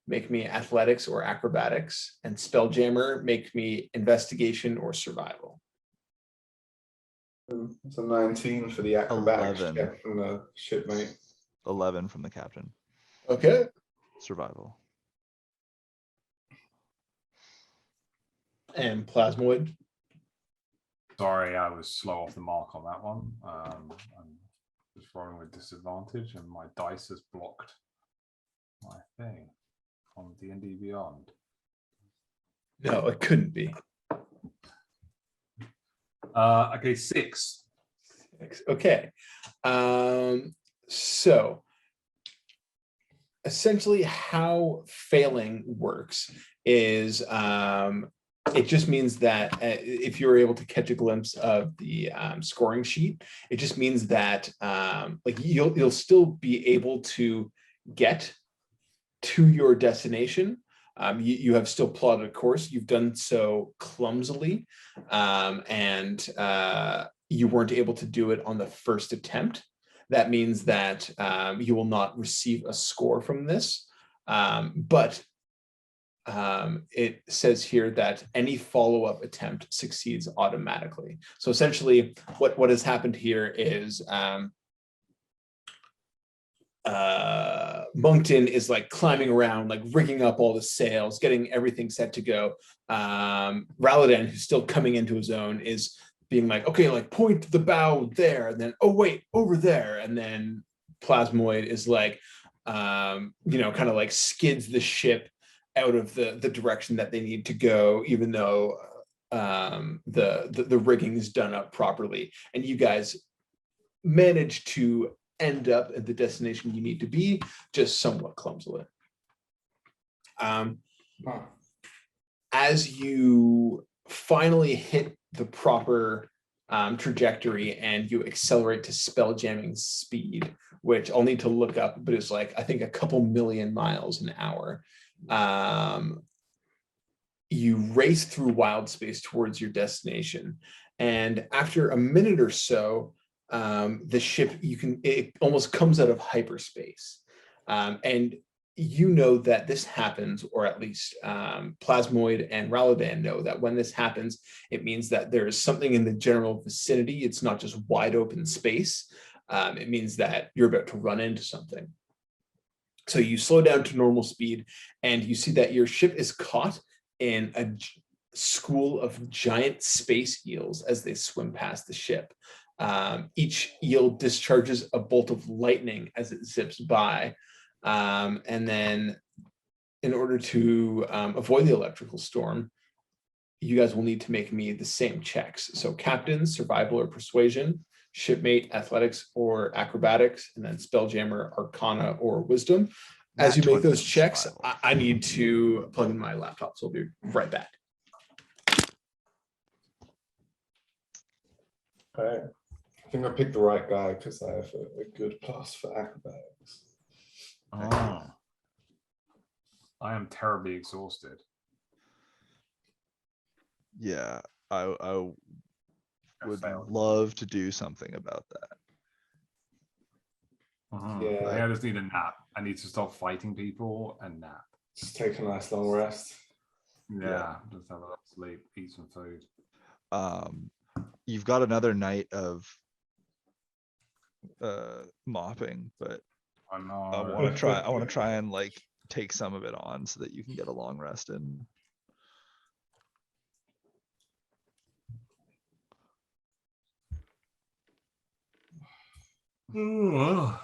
make me athletics or acrobatics, and Spelljammer, make me investigation or survival. It's a 19 for the acrobatics 11. check from the shipmate. 11 from the captain. Okay. Survival. And Plasmoid. Sorry, I was slow off the mark on that one. I'm just rolling with disadvantage, and my dice has blocked my thing on D&D Beyond. No, it couldn't be. Okay, 6. Okay. So essentially how failing works is it just means that if you're able to catch a glimpse of the scoring sheet, it just means that like you'll still be able to get to your destination. You have still plotted a course. You've done so clumsily, and you weren't able to do it on the first attempt. That means that you will not receive a score from this, but it says here that any follow-up attempt succeeds automatically. So essentially what has happened here is Moncton is like climbing around, like rigging up all the sails, getting everything set to go. Raladan, who's still coming into his own, is being like, okay, like point the bow there, and then, oh wait, over there. And then Plasmoid is like, you know, kind of like skids the ship out of the direction that they need to go, even though the rigging is done up properly. And you guys manage to end up at the destination you need to be, just somewhat clumsily. As you finally hit the proper trajectory and you accelerate to spelljamming speed, which I'll need to look up, but it's like, I think a couple million miles an hour. You race through wild space towards your destination. And after a minute or so, the ship, it almost comes out of hyperspace. And you know that this happens, or at least Plasmoid and Raladan know that when this happens, it means that there is something in the general vicinity. It's not just wide open space. It means that you're about to run into something. So you slow down to normal speed and you see that your ship is caught in a school of giant space eels as they swim past the ship. Each eel discharges a bolt of lightning as it zips by. And then in order to avoid the electrical storm, you guys will need to make me the same checks. So captain, survival or persuasion, shipmate, athletics or acrobatics, and then spelljammer, arcana or wisdom. As you make those checks, I need to plug in my laptop, so I'll be right back. Okay. I think I picked the right guy because I have a good plus for acrobatics. Oh. I am terribly exhausted. Yeah, I would failed. love to do something about that. Yeah. I think I just need a nap. I need to stop fighting people and nap. Just take a nice long rest. Yeah, just have a little sleep, eat some food. You've got another night of mopping, but I know. I want to try and like take some of it on so that you can get a long rest in.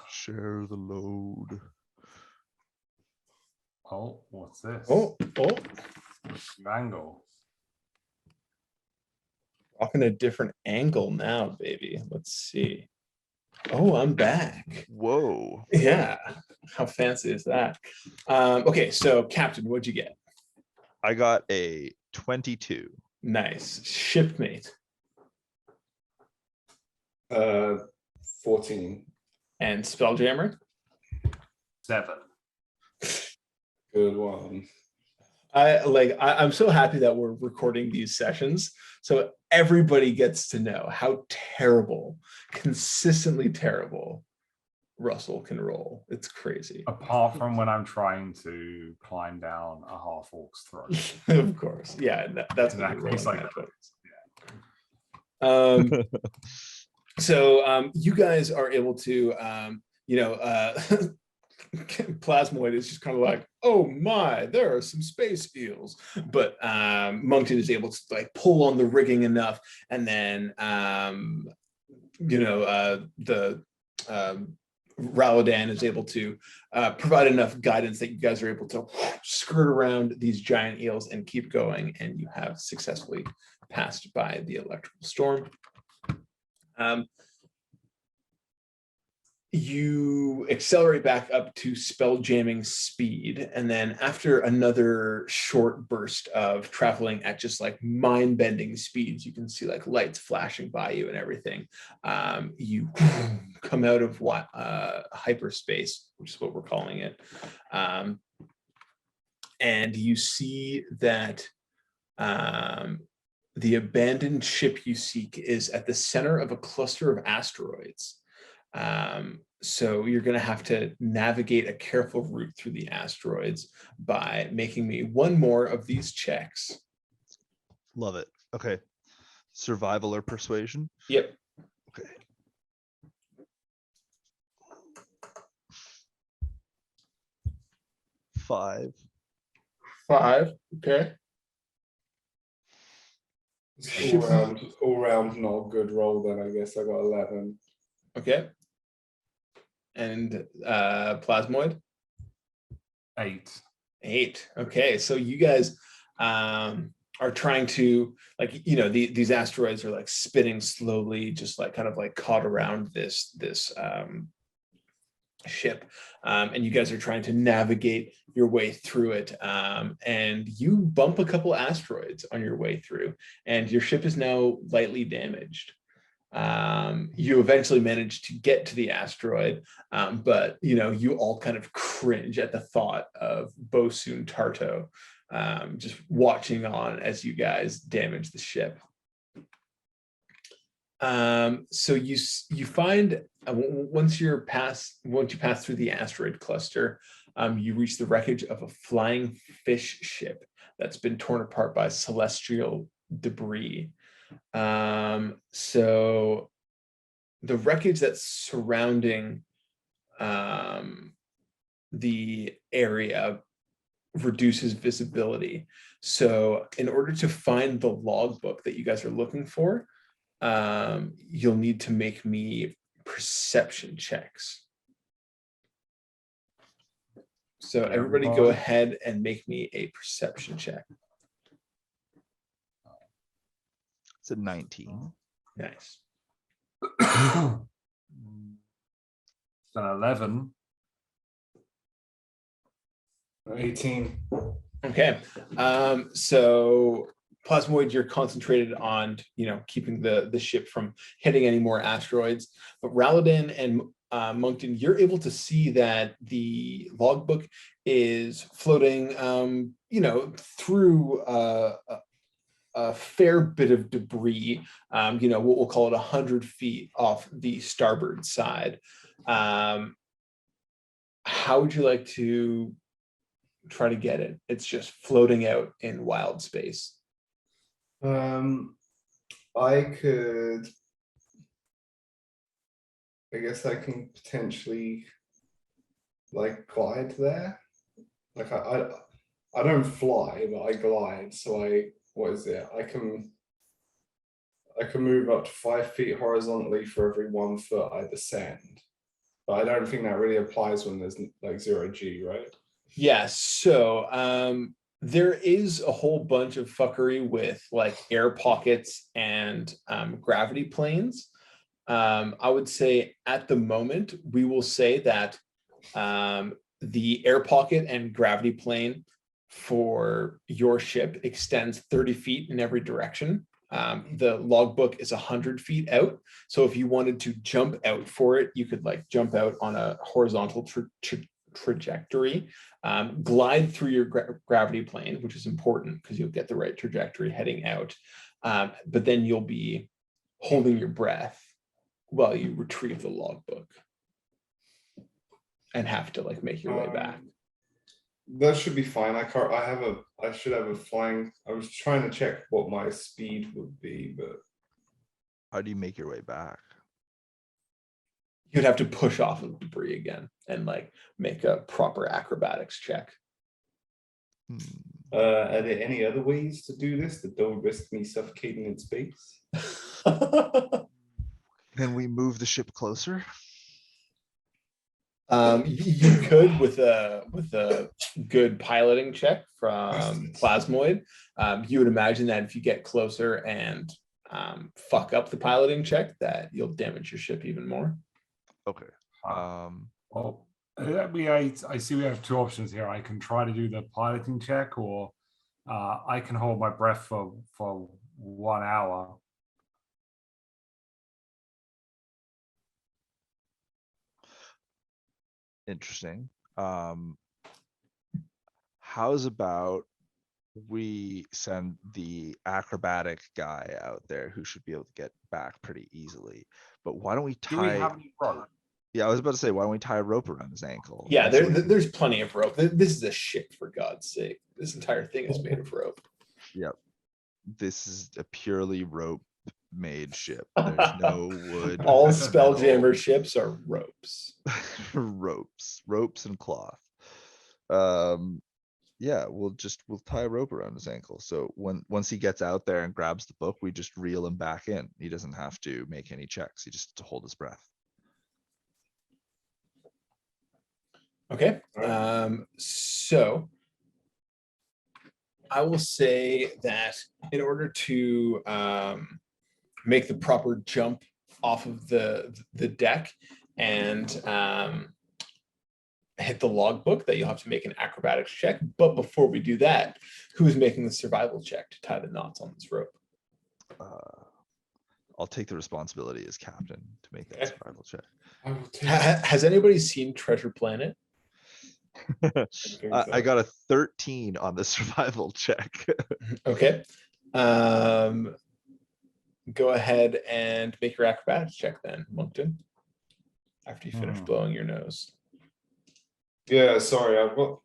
Share the load. Oh, what's this? Oh, New angle. rocking a different angle now, baby. Let's see. Oh, I'm back. Whoa. Yeah, how fancy is that? Okay, so Captain, what'd you get? I got a 22. Nice. Shipmate. 14. And Spelljammer? 7. Good one. I'm so happy that we're recording these sessions so everybody gets to know how terrible, consistently terrible Russell can roll. It's crazy. Apart from when I'm trying to climb down a half orc's throat. Of course. Yeah, that's Exactly. what It's we're like rolling. So you guys are able to Plasmoid is just kind of like, oh my, there are some space eels. But Moncton is able to like pull on the rigging enough, and then Raladan is able to provide enough guidance that you guys are able to skirt around these giant eels and keep going, and you have successfully passed by the electrical storm. You you accelerate back up to spell jamming speed. And then after another short burst of traveling at just like mind bending speeds, you can see like lights flashing by you and everything. You come out of what hyperspace, which is what we're calling it. And you see that the abandoned ship you seek is at the center of a cluster of asteroids. So you're going to have to navigate a careful route through the asteroids by making me one more of these checks. Love it. Okay. Survival or persuasion? Yep. Okay. Five. Okay. All round, not a good roll. Then I guess I got 11. Okay. And plasmoid? 8. 8. Okay, so you guys are trying to, like, you know, these asteroids are like spinning slowly, just like kind of like caught around this ship, and you guys are trying to navigate your way through it, and you bump a couple asteroids on your way through, and your ship is now lightly damaged. You eventually manage to get to the asteroid, but you know, you all kind of cringe at the thought of Bosun Tarto just watching on as you guys damage the ship. So you find once you pass through the asteroid cluster, you reach the wreckage of a flying fish ship that's been torn apart by celestial debris. So the wreckage that's surrounding the area reduces visibility. So in order to find the logbook that you guys are looking for, you'll need to make me perception checks. So everybody go ahead and make me a perception check. It's a 19. Nice. It's an 11. 18. Okay. So Plasmoid, you're concentrated on, you know, keeping the ship from hitting any more asteroids. But Raladin and Moncton, you're able to see that the logbook is floating, you know, through a fair bit of debris. You know, we'll call it 100 feet off the starboard side. How would you like to try to get it? It's just floating out in wild space. I guess I can potentially like glide there. Like I don't fly, but I glide. So what is it? I can move up to 5 feet horizontally for every 1 foot I descend. But I don't think that really applies when there's like 0G, right? Yes. So there is a whole bunch of fuckery with like air pockets and gravity planes. I would say at the moment, we will say that the air pocket and gravity plane for your ship extends 30 feet in every direction. The logbook is 100 feet out. So if you wanted to jump out for it, you could like jump out on a horizontal trajectory, glide through your gravity plane, which is important because you'll get the right trajectory heading out. But then you'll be holding your breath while you retrieve the logbook and have to like make your way back. That should be fine. I should have a flying. I was trying to check what my speed would be, but How do you make your way back? You'd have to push off of debris again and like make a proper acrobatics check. Are there any other ways to do this that don't risk me suffocating in space? Can we move the ship closer? You could with a good piloting check from Plasmoid. You would imagine that if you get closer and fuck up the piloting check, that you'll damage your ship even more. Okay. Well, I see we have two options here. I can try to do the piloting check, or I can hold my breath for 1 hour. Interesting. How's about we send the acrobatic guy out there who should be able to get back pretty easily? But why don't we Do we tie? have any rope? Yeah, I was about to say, why don't we tie a rope around his ankle? Yeah, And so we can- there's plenty of rope. This is a ship, for God's sake. This entire thing is made of rope. Yep. This is a purely rope made ship. There's no wood. All metal, Spelljammer ships are ropes. ropes and cloth. Yeah, we'll tie a rope around his ankle. So once he gets out there and grabs the book, we just reel him back in. He doesn't have to make any checks. He just has to hold his breath. Okay. So I will say that in order to make the proper jump off of the deck and hit the logbook, that you'll have to make an acrobatics check. But before we do that, who is making the survival check to tie the knots on this rope? I'll take the responsibility as captain to make that Okay. survival check. I will take Has anybody seen Treasure Planet? I got a 13 on the survival check. Okay. Go ahead and make your acrobatics check then, Moncton, after you finish blowing your nose. Yeah, sorry, I've got.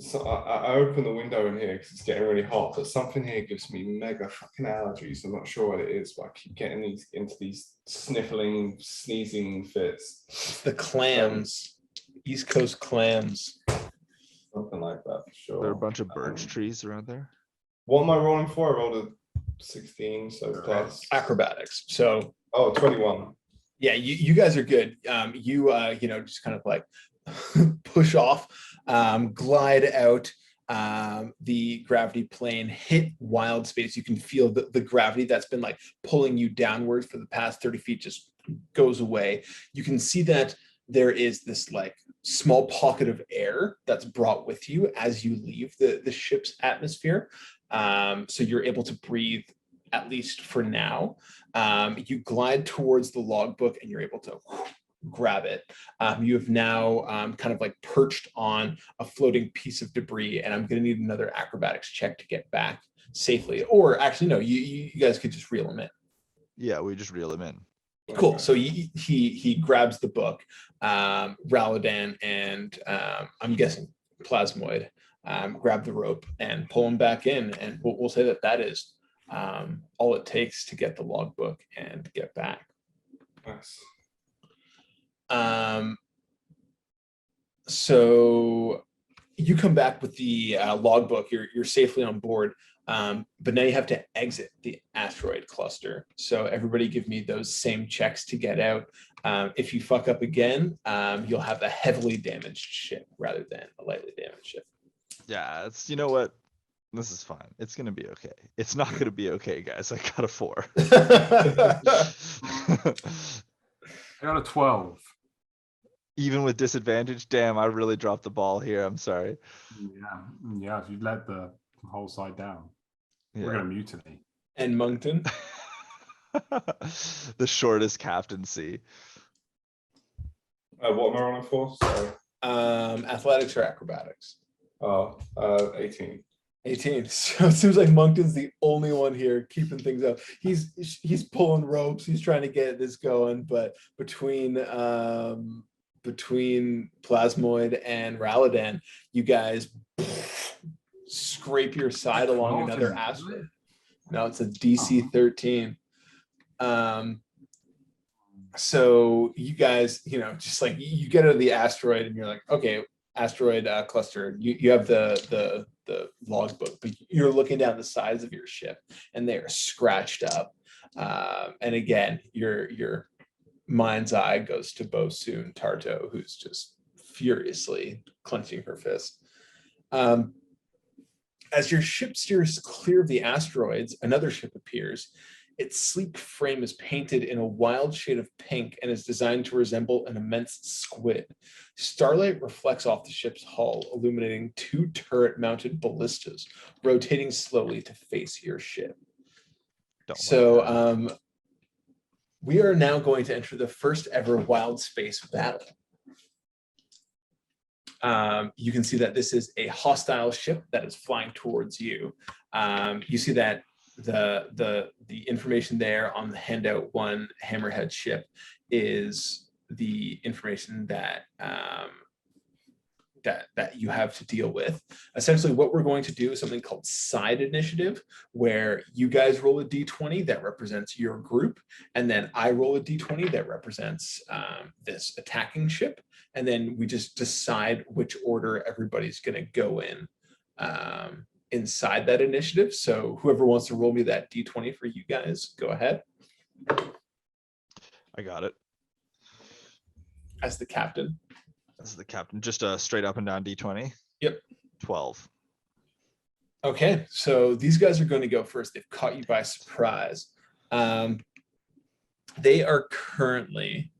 So I opened the window in here because it's getting really hot, but something here gives me mega fucking allergies. I'm not sure what it is, but I keep getting into these sniffling, sneezing fits. It's the clams, East Coast clams. Something like that for sure. There are a bunch of birch trees around there. What am I rolling for? I rolled a 16, so plus. Acrobatics. So Oh, 21. yeah, you guys are good. You just kind of like push off, glide out the gravity plane, hit wild space. You can feel the gravity that's been like pulling you downwards for the past 30 feet just goes away. You can see that there is this like small pocket of air that's brought with you as you leave the ship's atmosphere. So you're able to breathe, at least for now. You glide towards the logbook and you're able to grab it. You have now kind of like perched on a floating piece of debris, and I'm going to need another acrobatics check to get back safely. Or actually, no, you guys could just reel him in. Yeah, we just reel him in. Cool. So he grabs the book, Raladan, and I'm guessing Plasmoid grab the rope and pull him back in, and we'll say that is all it takes to get the logbook and get back. Nice. So you come back with the logbook. You're safely on board, but now you have to exit the asteroid cluster. So everybody give me those same checks to get out. If you fuck up again, you'll have a heavily damaged ship rather than a lightly damaged ship. Yeah, it's, you know what? This is fine. It's gonna be okay. It's not gonna be okay, guys. I got a 4. I got a 12. Even with disadvantage, damn, I really dropped the ball here. I'm sorry. Yeah. If you let the whole side down, we're Yeah. gonna mutiny. And Moncton. The shortest captaincy. What am I rolling for? Sorry. Athletics or acrobatics? Oh, 18. 18. So it seems like Moncton's the only one here keeping things up. He's pulling ropes. He's trying to get this going, but between Plasmoid and Raladan, you guys scrape your side along another asteroid. No, it's a DC 13. So you guys, just like you get out of the asteroid and you're like, okay, asteroid cluster, you have the logbook, but you're looking down the sides of your ship and they are scratched up. And again, your mind's eye goes to Bosun Tarto, who's just furiously clenching her fist. As your ship steers clear of the asteroids, another ship appears, Its sleek frame is painted in a wild shade of pink and is designed to resemble an immense squid. Starlight reflects off the ship's hull, illuminating 2 turret-mounted ballistas, rotating slowly to face your ship. So we are now going to enter the first ever wild space battle. You can see that this is a hostile ship that is flying towards you. You see that the information there on the handout 1 Hammerhead ship is the information that that you have to deal with. Essentially, what we're going to do is something called side initiative, where you guys roll a d20 that represents your group, and then I roll a d20 that represents this attacking ship, and then we just decide which order everybody's going to go in inside that initiative. So whoever wants to roll me that d20 for you guys, go ahead. I got it. As the captain. As the captain, just a straight up and down d20. Yep. 12. Okay, so these guys are going to go first. They've caught you by surprise. They are currently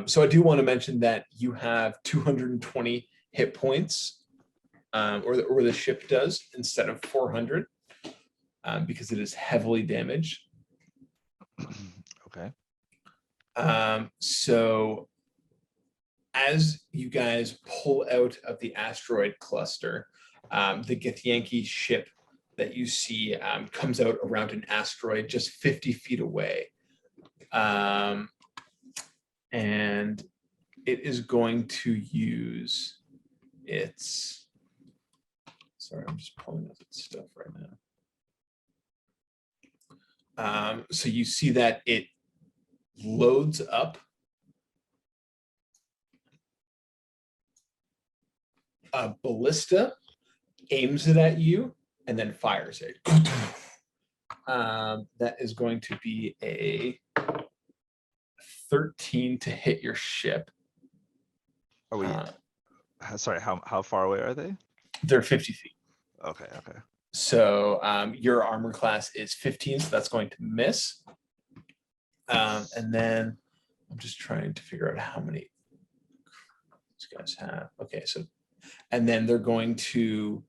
so I do want to mention that you have 220 hit points, or the ship does, instead of 400, because it is heavily damaged. Okay. So as you guys pull out of the asteroid cluster, the Githyanki ship that you see comes out around an asteroid just 50 feet away. And it is going to use its, sorry, I'm just pulling up its stuff right now. So you see that it loads up a ballista, aims it at you, and then fires it. That is going to be a 13 to hit your ship. Are we? Sorry, how far away are they? They're 50 feet. Okay. Okay. So your armor class is 15, so that's going to miss. And then I'm just trying to figure out how many these guys have. Okay, so, and then they're going to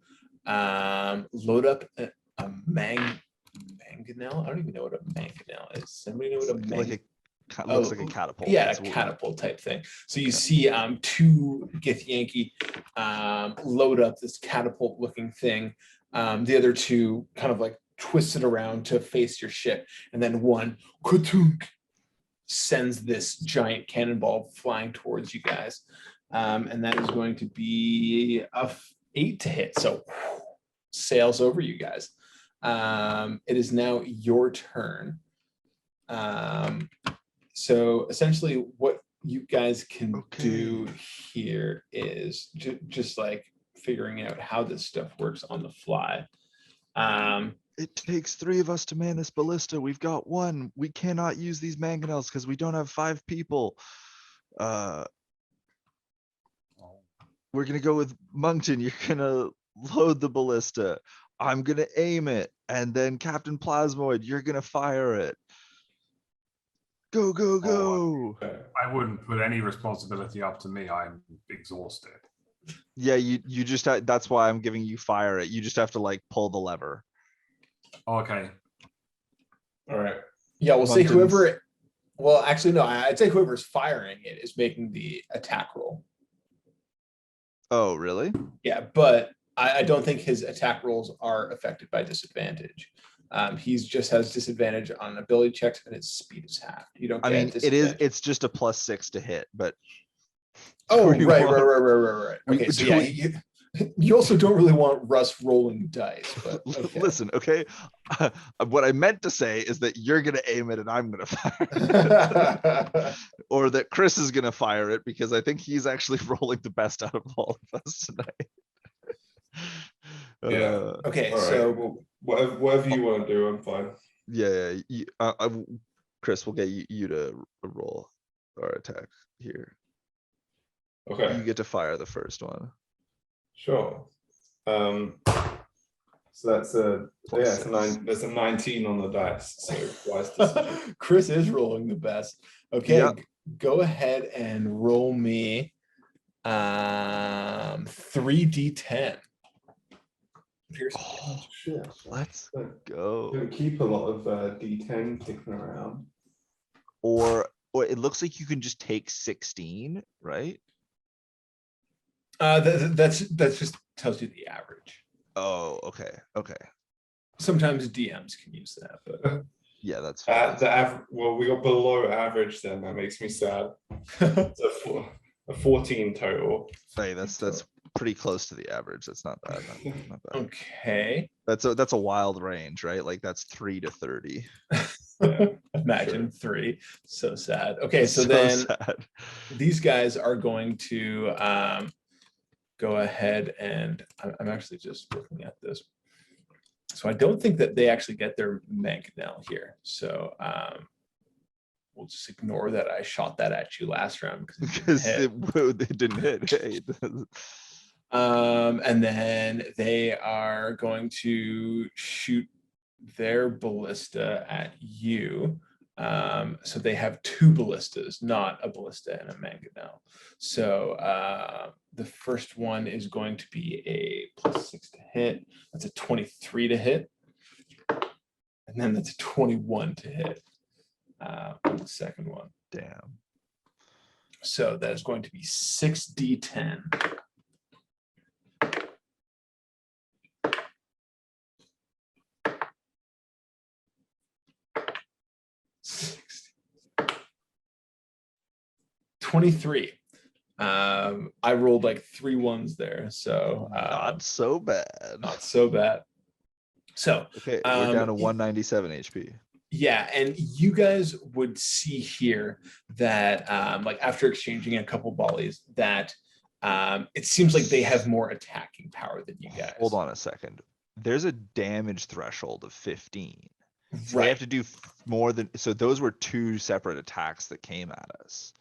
load up a mangonel. I don't even know what a mangonel is. Somebody know what a mangonel? Looks like a catapult. Yeah, a catapult type thing. So you see 2 Githyanki load up this catapult looking thing. The other 2 kind of like twist it around to face your ship, and then one sends this giant cannonball flying towards you guys, and that is going to be a 8 to hit. So sails over you guys. It is now your turn. So essentially what you guys can do here is just like figuring out how this stuff works on the fly. It takes 3 of us to man this ballista. We've got 1. We cannot use these mangonels because we don't have 5 people. We're gonna go with Moncton. You're gonna load the ballista. I'm gonna aim it, and then Captain Plasmoid, you're gonna fire it. Go, go, go. I wouldn't put any responsibility up to me. I'm exhausted. Yeah, you just that's why I'm giving you fire it. You just have to like pull the lever. Okay. All right. Yeah, we'll say whoever, well, actually, no, I'd say whoever's firing it is making the attack roll. Oh, really? Yeah, but I don't think his attack rolls are affected by disadvantage. He's just has disadvantage on ability checks, and his speed is half. You don't. I mean, it's just a +6 to hit, but. Oh, right. Okay, so yeah, you also don't really want Russ rolling dice, but okay. Listen, okay. What I meant to say is that you're gonna aim it and I'm gonna fire it. Or that Chris is gonna fire it, because I think he's actually rolling the best out of all of us tonight. Yeah. Okay, all so right. Whatever you want to do, I'm fine. Yeah. Chris, we'll get you to roll. our attack here. Okay, You get to fire the first one. sure. So that's a Plus yeah, it's a 6. 9. There's a 19 on the dice. So wise decision. Chris is rolling the best. Okay, Yep. go ahead and roll me 3d10. Here's Oh, Shit. let's Don't go. keep a lot of D10 kicking around. Or it looks like you can just take 16, right? that's just tells you the average. Oh, okay. Okay. Sometimes DMs can use that, but Yeah, that's fine. Well, we got below average then. That makes me sad. It's a 14 total. Hey, that's pretty close to the average. That's not bad. Not bad. okay. That's a wild range, right? Like that's 3 to 30. Yeah, Imagine sure. 3. So sad. Okay, so then sad. these guys are going to go ahead and I'm actually just looking at this. So I don't think that they actually get their mangonel here. So we'll just ignore that I shot that at you last round Because it didn't hit. Hey. And then they are going to shoot their ballista at you. So they have 2 ballistas, not a ballista and a mangonel. So the first one is going to be a +6 to hit. That's a 23 to hit. And then that's a 21 to hit on the second one. Damn. So that is going to be 6d10. $23. I rolled like 3 ones there, so Not so bad. not so bad. So Okay, we're down to 197 HP. yeah, and you guys would see here that like after exchanging a couple volleys, that it seems like they have more attacking power than you guys. Hold on a second. There's a damage threshold of 15. So Right. they have to do more than, so those were 2 separate attacks that came at us.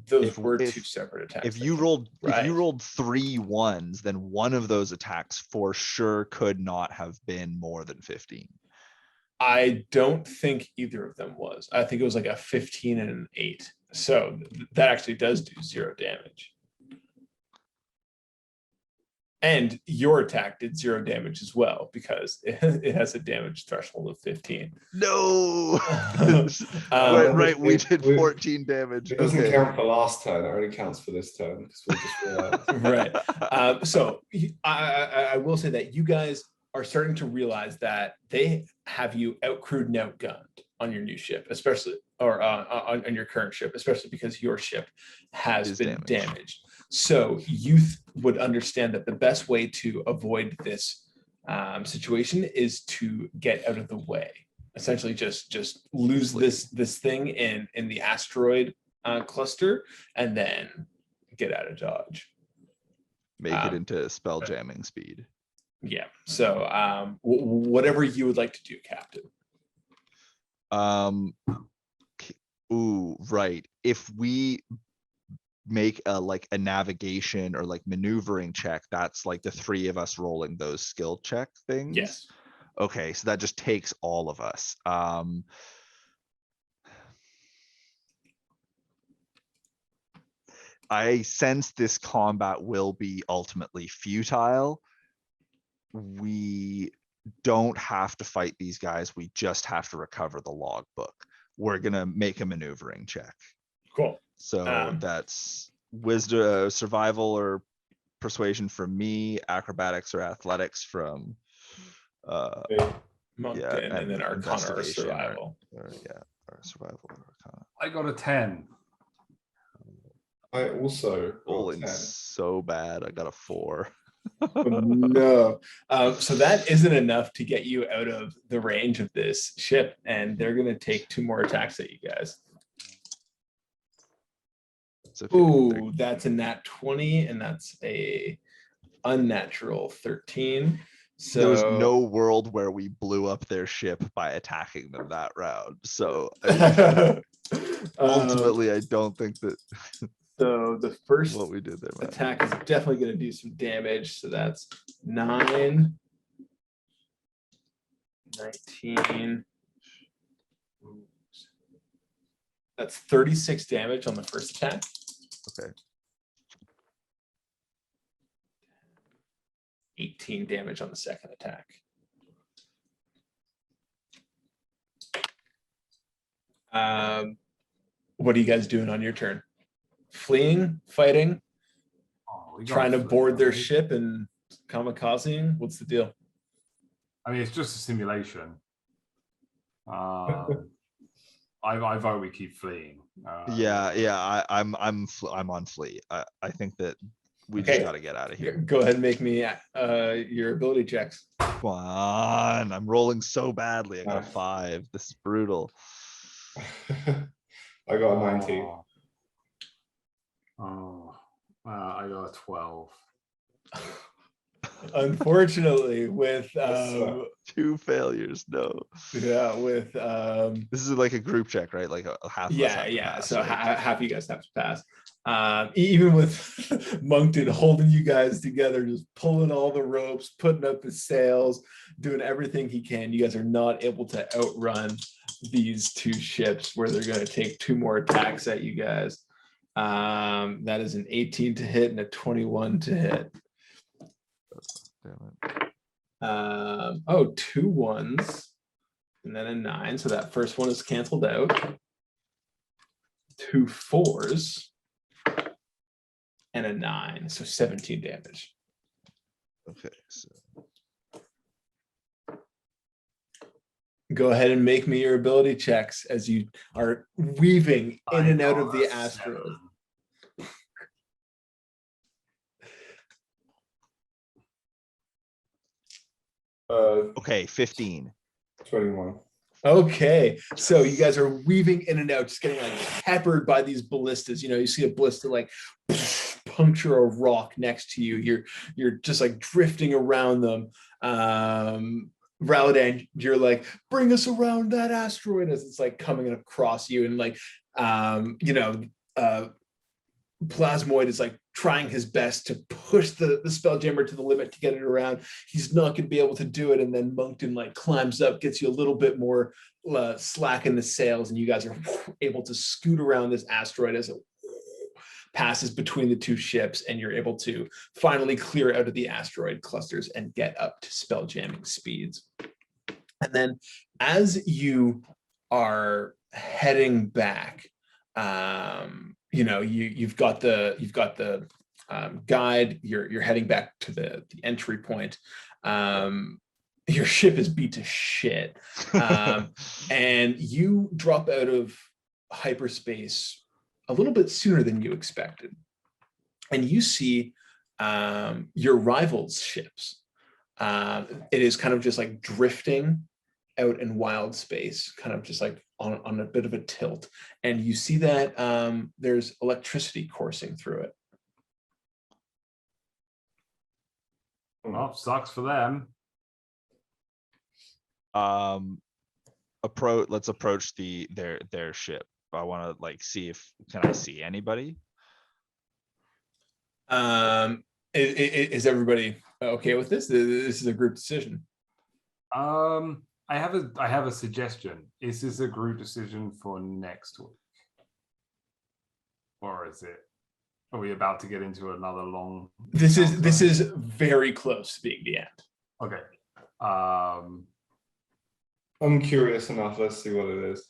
Those were 2 separate attacks. If you rolled 3 ones, then one of those attacks for sure could not have been more than 15. I don't think either of them was. I think it was like a 15 and an 8. So that actually does do 0 damage. And your attack did 0 damage as well because it has a damage threshold of 15. No. Right. We did 14 damage. It doesn't Okay. count for last turn. It only counts for this turn because we just realized. Right. So I will say that you guys are starting to realize that they have you outcrewed and outgunned on your new ship, especially or on your current ship, especially because your ship has been damaged. So you would understand that the best way to avoid this situation is to get out of the way. Essentially, just lose this thing in the asteroid cluster, and then get out of Dodge. Make it into spell jamming speed. Yeah. So whatever you would like to do, Captain. Ooh, right. If we make a navigation or like maneuvering check, that's like the 3 of us rolling those skill check things. Yes. Okay, so that just takes all of us. I sense this combat will be ultimately futile. We don't have to fight these guys. We just have to recover the logbook. We're gonna make a maneuvering check. Cool. So that's wisdom, survival or persuasion from me, acrobatics or athletics from Moncton, and then Arcana or survival. Or survival or Arcana. I got a 10. I also Rolling so bad. I got a 4. No. So that isn't enough to get you out of the range of this ship, and they're gonna take 2 more attacks at you guys. Ooh, that's a nat 20, and that's a unnatural 13. So there was no world where we blew up their ship by attacking them that round. So Ultimately, I don't think that So the first what we did there, man. attack is definitely going to do some damage. So that's 9, 19. That's 36 damage on the first attack. Okay. 18 damage on the second attack. What are you guys doing on your turn? Fleeing, fighting, Oh, we trying to gotta board flee, their right? ship and kamikazing? What's the deal? I mean, it's just a simulation. I vote we keep fleeing. Yeah. I'm on flee. I think that we Okay. just got to get out of here. Go ahead and make me your ability checks. Come on, I'm rolling so badly. I got a Nice. 5. This is brutal. I got a 19. I got a 12. Unfortunately, with Yes, 2 failures. No. yeah, with This is like a group check, right? Like a half of us have to pass, so right? half you guys have to pass. Even with Moncton holding you guys together, just pulling all the ropes, putting up the sails, doing everything he can, you guys are not able to outrun these 2 ships where they're going to take 2 more attacks at you guys. That is an 18 to hit and a 21 to hit. Damn it. 2 1s and then a 9. So that first one is canceled out. 2 4s and a 9. So 17 damage. Okay, so Go ahead and make me your ability checks as you are weaving in and out of the asteroid. okay, 15. 21. Okay, so you guys are weaving in and out, just getting like peppered by these ballistas. You know, you see a ballista like puncture a rock next to you. You're just like drifting around them. Raladan, you're like, bring us around that asteroid as it's like coming across you, and like Plasmoid is like trying his best to push the Spelljammer to the limit to get it around. He's not going to be able to do it, and then Moncton like climbs up, gets you a little bit more slack in the sails, and you guys are able to scoot around this asteroid as it passes between the 2 ships, and you're able to finally clear out of the asteroid clusters and get up to spelljamming speeds. And then as you are heading back, you've got the guide. You're heading back to the entry point. Your ship is beat to shit, and you drop out of hyperspace a little bit sooner than you expected, and you see your rivals' ships. It is kind of just like drifting out in wild space, kind of just like on a bit of a tilt, and you see that there's electricity coursing through it. Well, sucks for them. Let's approach their ship. I want to like see if can I see anybody. Is everybody okay with this? This is a group decision. I have a suggestion. Is this a group decision for next week, or are we about to get into another long? This is very close to being the end. Okay. I'm curious enough. Let's see what it is.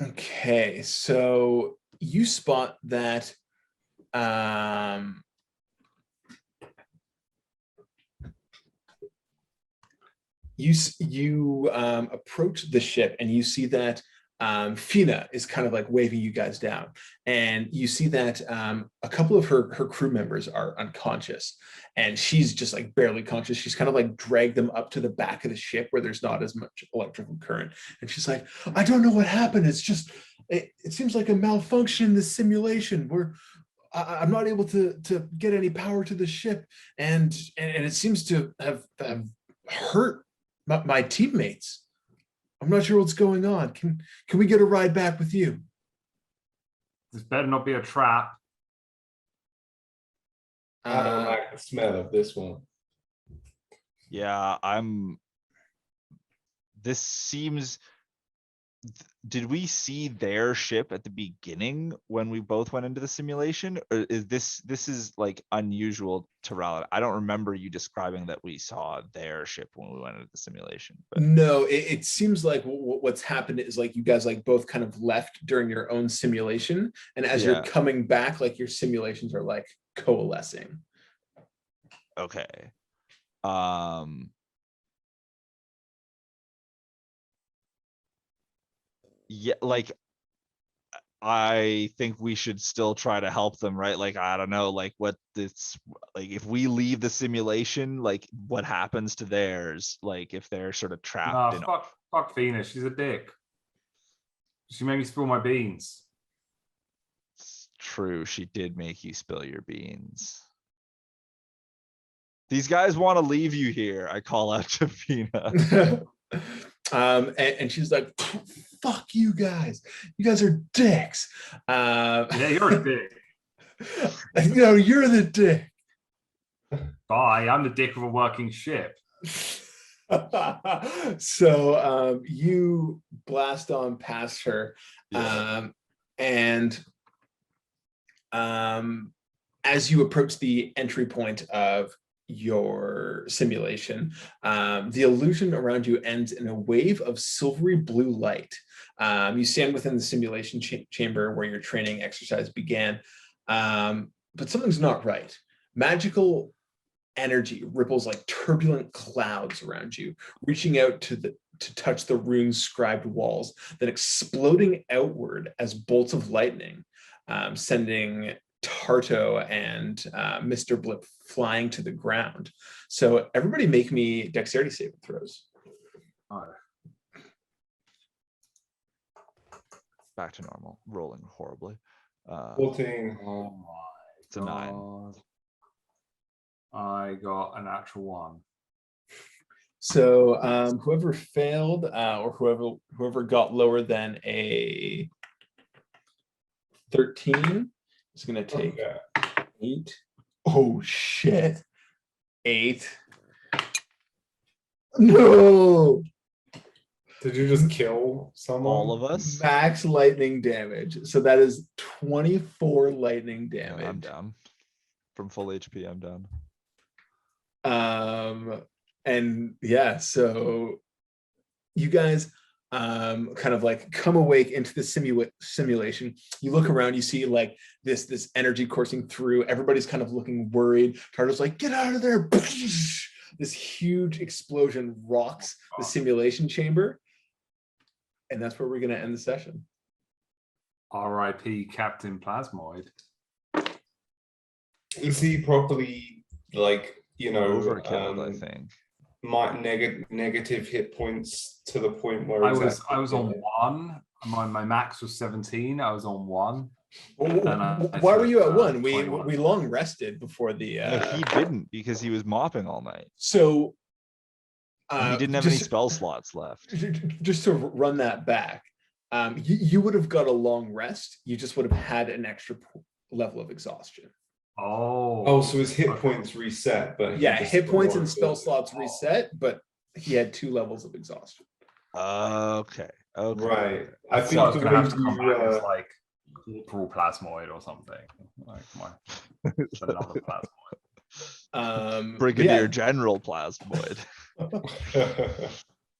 Okay, so you spot that you approach the ship, and you see that Fina is kind of like waving you guys down, and you see that a couple of her crew members are unconscious, and she's just like barely conscious. She's kind of like dragged them up to the back of the ship where there's not as much electrical current, and she's like, I don't know what happened. It's just it seems like a malfunction in the simulation. I'm not able to get any power to the ship, and it seems to have hurt my teammates. I'm not sure what's going on. Can we get a ride back with you? This better not be a trap. I don't Uh, like the smell of this one. Yeah, this seems, did we see their ship at the beginning when we both went into the simulation? Or is this is like unusual to Rally? I don't remember you describing that we saw their ship when we went into the simulation, but No, it seems like what's happened is like you guys like both kind of left during your own simulation, and as you're Yeah. coming back, like your simulations are like coalescing. okay. Yeah, like I think we should still try to help them, right? Like, I don't know, like what this, like if we leave the simulation, like what happens to theirs? Like if they're sort of trapped Nah, in. fuck Venus. She's a dick. She made me spill my beans. It's true, she did make you spill your beans. These guys want to leave you here. I call out to Pina. And she's like, fuck you guys. You guys are dicks. Yeah, you're a dick. You're the dick. Bye. I'm the dick of a working ship. So you blast on past her. Yeah. And as you approach the entry point of your simulation, the illusion around you ends in a wave of silvery blue light. You stand within the simulation chamber where your training exercise began, but something's not right. Magical energy ripples like turbulent clouds around you, reaching out to touch the rune-scribed walls, then exploding outward as bolts of lightning, sending Tarto and Mr. Blip flying to the ground. So everybody make me dexterity saving throws. Oh. Back to normal, rolling horribly. 14. Oh my It's a 9. God. I got an actual 1. So whoever failed or whoever got lower than a 13 is going to take Okay. 8. Oh shit. 8. No. Did you just kill someone? All of us. Max lightning damage. So that is 24 lightning Yeah, I'm damage. down. From full HP, I'm down. And yeah, so you guys kind of like come awake into the simulation. You look around, you see like this energy coursing through. Everybody's kind of looking worried. Tarto's like, get out of there. This huge explosion rocks the simulation chamber. And that's where we're going to end the session. R.I.P. Captain Plasmoid. Is he properly, like, Overkilled, I think. my negative hit points to the point where I was on 1. My max was 17. I was on 1. Why were you at 1? We 21. long rested before the. No, he didn't because he was mopping all night. So. And he didn't have any spell slots left. Just to run that back, you would have got a long rest. You just would have had an extra level of exhaustion. Oh, so his hit points reset, but yeah, hit points and spell slots reset, but he had 2 levels of exhaustion. Okay. Right. I I think think I was the gonna way have to come back you, as like corporal plasmoid or something. Like another plasmoid. Brigadier Yeah. General Plasmoid.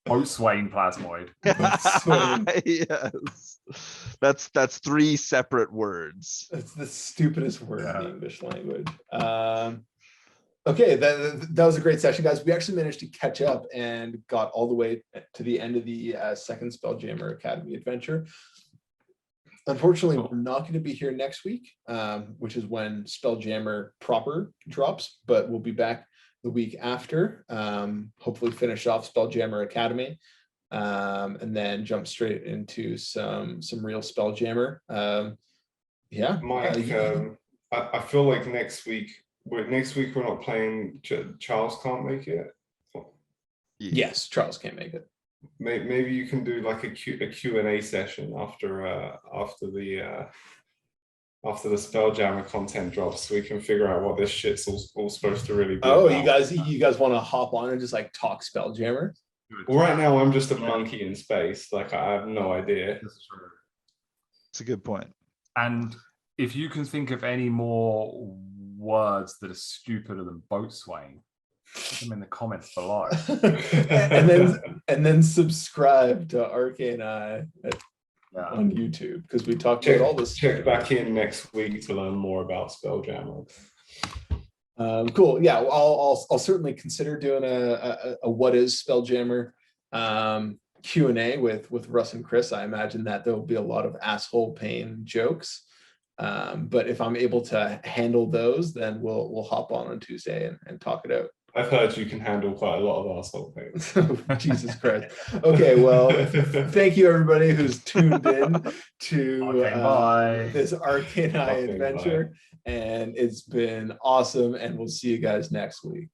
Boatswain plasmoid. Yes. That's 3 separate words. That's the stupidest word in the English language. Okay, that was a great session, guys. We actually managed to catch up and got all the way to the end of the second Spelljammer Academy adventure. Unfortunately, we're not going to be here next week, which is when Spelljammer proper drops, but we'll be back the week after. Hopefully finish off Spelljammer Academy, and then jump straight into some real Spelljammer. Yeah. Mike, I feel like next week we're not playing. Charles can't make it. Yes, Charles can't make it. maybe you can do like a Q&A session after the Spelljammer content drops, so we can figure out what this shit's all supposed to really be Oh, about. you guys want to hop on and just like talk Spelljammer? Well, right now I'm just a monkey in space. Like I have no idea. It's a good point. And if you can think of any more words that are stupider than boat swaying, put them in the comments below. and then subscribe to Arcane Eye on YouTube, because we talked about all this. Check back in next week to learn more about Spelljammer. Cool. Yeah, well, I'll certainly consider doing a what is Spelljammer Q&A with Russ and Chris. I imagine that there will be a lot of asshole pain jokes. But if I'm able to handle those, then we'll hop on Tuesday and talk it out. I've heard you can handle quite a lot of asshole pain. Jesus Christ. Okay, well, thank you everybody who's tuned in to this Arcane Eye adventure. And it's been awesome, and we'll see you guys next week.